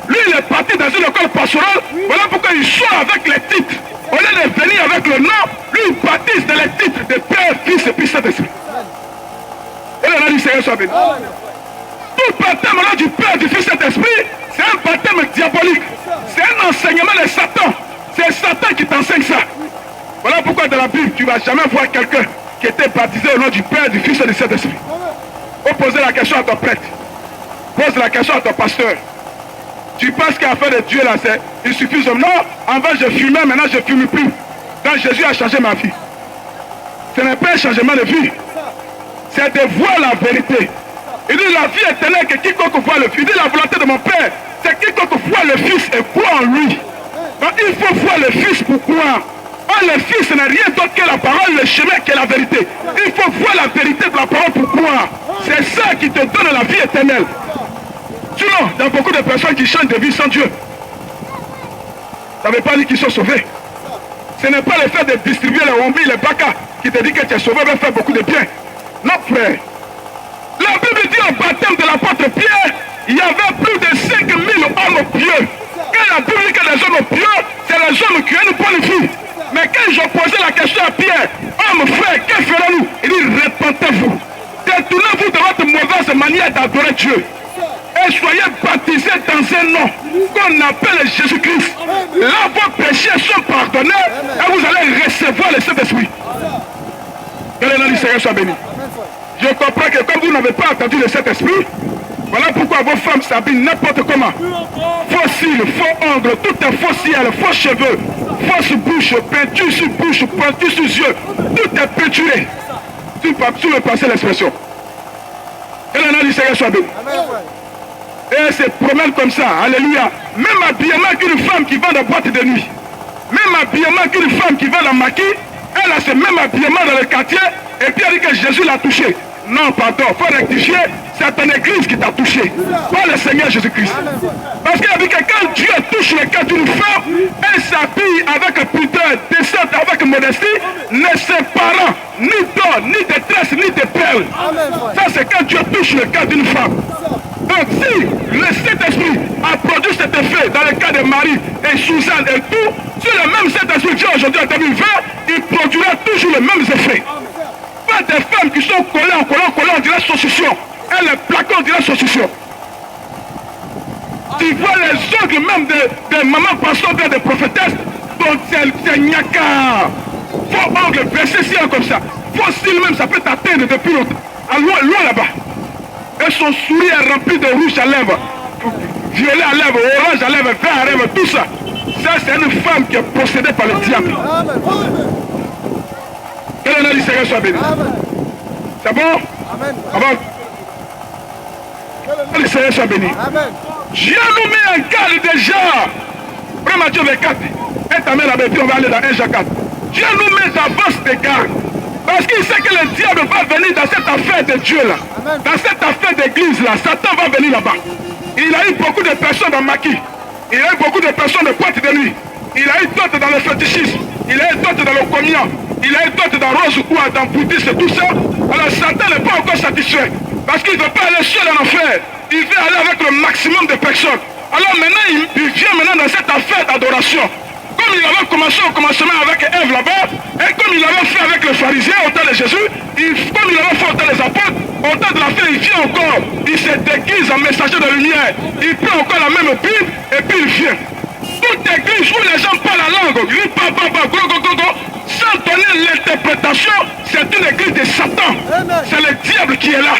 Lui, il est parti dans une école pastorale. Voilà pourquoi il sort avec les titres. Au lieu de venir avec le nom, lui, il baptise dans les titres de Père, Fils et puis Saint-Esprit. Et le nom du Seigneur soit béni. Tout baptême au nom du Père, du Fils et Saint-Esprit, c'est un baptême diabolique. C'est un enseignement de Satan. C'est Satan qui t'enseigne ça. Voilà pourquoi dans la Bible, tu ne vas jamais voir quelqu'un qui était baptisé au nom du Père, du Fils et du Saint-Esprit. Faut poser la question à ton prêtre. Pose la question à ton pasteur. Tu penses qu'à faire de Dieu là, c'est il suffit de... Non, avant je fumais, maintenant je ne fume plus. Quand Jésus a changé ma vie. Ce n'est pas un changement de vie. C'est de voir la vérité. Il dit la vie éternelle que quiconque voit le Fils. Il dit la volonté de mon Père, c'est quiconque voit le Fils et croit en lui. Donc il faut voir le Fils pour croire. Or le Fils n'est rien d'autre que la parole, le chemin, que la vérité. Il faut voir la vérité de la parole pour croire. C'est ça qui te donne la vie éternelle. Sinon, il y a beaucoup de personnes qui changent de vie sans Dieu. Ça ne veut pas dire qu'ils sont sauvés. Ce n'est pas le fait de distribuer les wombi, les baka, qui te dit que tu es sauvé, va faire beaucoup de bien. Non, frère. La Bible dit au baptême de l'apôtre Pierre, il y avait plus de 5000 hommes pieux. Quand la Bible dit que les hommes pieux, c'est les hommes qui ont une bonne vie. Mais quand je posais la question à Pierre, homme frère, que ferons-nous? Il dit, repentez-vous. Détournez-vous de votre mauvaise manière d'adorer Dieu. Et soyez baptisés dans un nom qu'on appelle Jésus-Christ. Là, vos péchés sont pardonnés et vous allez recevoir le Saint-Esprit. Que le nom du Seigneur soit béni. Je comprends que comme vous n'avez pas entendu le Saint-Esprit, voilà pourquoi vos femmes s'habillent n'importe comment. Faux cils, faux ongles, tout est faux ciel, faux cheveux, fausse bouche, peinture sur bouche, peinture sur yeux, tout est peinturé. Sous le passé l'expression. Que le nom du Seigneur soit béni. Et se promène comme ça, alléluia. Même habillement qu'une femme qui va dans la boîte de nuit, même habillement qu'une femme qui va dans le maquis, elle a ce même habillement dans le quartier, et puis elle dit que Jésus l'a touché. Non, pardon, il faut rectifier, c'est ton église qui t'a touché, pas le Seigneur Jésus-Christ. Parce qu'il a dit que quand Dieu touche le cœur d'une femme, elle s'habille avec pudeur, décente, avec modestie, ne séparant ni d'or, ni de tresses, ni de perles. Ça, c'est quand Dieu touche le cœur d'une femme. Donc si le Saint-Esprit a produit cet effet dans le cas de Marie et Suzanne et tout, si le même Saint-Esprit Dieu aujourd'hui en 2020, il produira toujours les mêmes effets. Pas des femmes qui sont collées en collant, on dirait saucisson. Et les plaquons, on dirait saucisson. Tu vois les ongles même de mamans pasteurs, des prophétesses, donc c'est gnaka. Faux ongles versés si comme ça. Faux style même, ça peut t'atteindre depuis longtemps. À loin là-bas. Et son sourire est rempli de rouge à lèvres, violet à lèvres, orange à lèvres, vert à lèvres, tout ça. Ça, c'est une femme qui est possédée par le diable. Que le nom du Seigneur soit béni. C'est bon? Amen. Que le Seigneur soit béni. Dieu nous met en garde déjà. Frère Matthieu 24. Et ta mère là-bas, puis on va aller dans 1 Jean 4. Dieu nous met d'avance des gardes. Parce qu'il sait que le diable va venir dans cette affaire de Dieu là. Dans cette affaire d'église là. Satan va venir là-bas. Il a eu beaucoup de personnes dans Maquis. Il a eu beaucoup de personnes de boîte de nuit. Il a eu d'autres dans le fétichisme. Il a eu d'autres dans le communion. Il a eu d'autres dans Rose ou dans bouddhisme, tout ça. Alors Satan n'est pas encore satisfait. Parce qu'il ne veut pas aller seul en enfer. Il veut aller avec le maximum de personnes. Alors maintenant, il vient maintenant dans cette affaire d'adoration. Comme il avait commencé au commencement avec Ève là-bas, et comme il avait fait avec les pharisiens au temps de Jésus, comme il avait fait au temps des apôtres, au temps de la fin, il vient encore, il se déguise en messager de lumière, il prend encore la même Bible, et puis il vient. Toute église où les gens parlent la langue, sans donner l'interprétation, c'est une église de Satan. C'est le diable qui est là.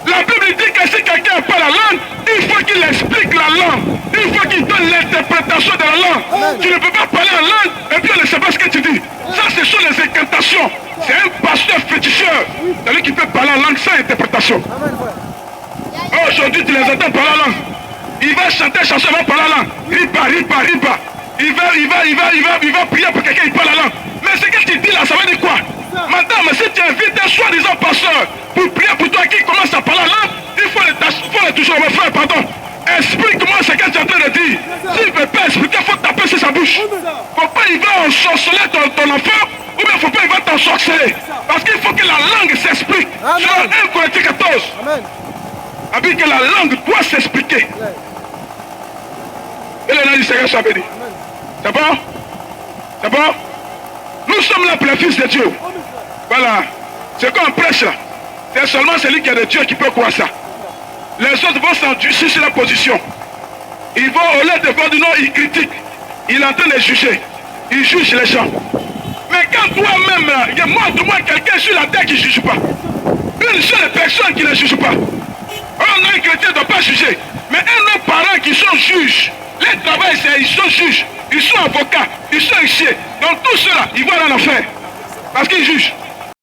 La Bible dit que si quelqu'un parle la langue, il faut qu'il explique la langue. Il faut qu'il donne l'interprétation de la langue. Tu ne peux pas parler en langue et puis on ne sait pas ce que tu dis. Ça, ce sont les incantations. C'est un pasteur féticheur. Celui qui peut parler en langue sans interprétation. Aujourd'hui, tu les entends parler en langue. Il va chanter chanson, il va parler en langue. Ripa. Il va prier pour quelqu'un, il parle la langue. Mais ce que tu dis là, ça veut dire quoi? Madame, si tu invites un soi-disant pasteur pour prier pour toi qui commence à parler la langue, il faut le toucher. Mon frère, pardon. Explique-moi ce que tu es en train de dire. S'il ne veut pas expliquer, il faut taper sur sa bouche. Faut pas il va ensorceler ton enfant, ou bien faut pas il va t'ensorceler. Parce qu'il faut que la langue s'explique. Sur 1 Corinthiens 14. A dit que la langue doit s'expliquer. Et le nom du Seigneur soit béni. C'est bon? C'est bon? Nous sommes là pour les fils de Dieu. Voilà. Ce qu'on prêche là, c'est seulement celui qui est de Dieu qui peut croire ça. Les autres vont s'endurcir sur la position. Ils vont, au lieu de voir du nom, ils critiquent. Il est en train de juger. Il juge les gens. Mais quand toi-même, montre-moi quelqu'un sur la terre qui ne juge pas. Une seule personne qui ne juge pas. Un homme chrétien ne doit pas juger. Mais un autre parent qui sont juges. Les travailleurs, ils sont juges. Ils sont avocats. Ils sont huissiers. Donc tout cela, ils vont en enfer. Parce qu'ils jugent.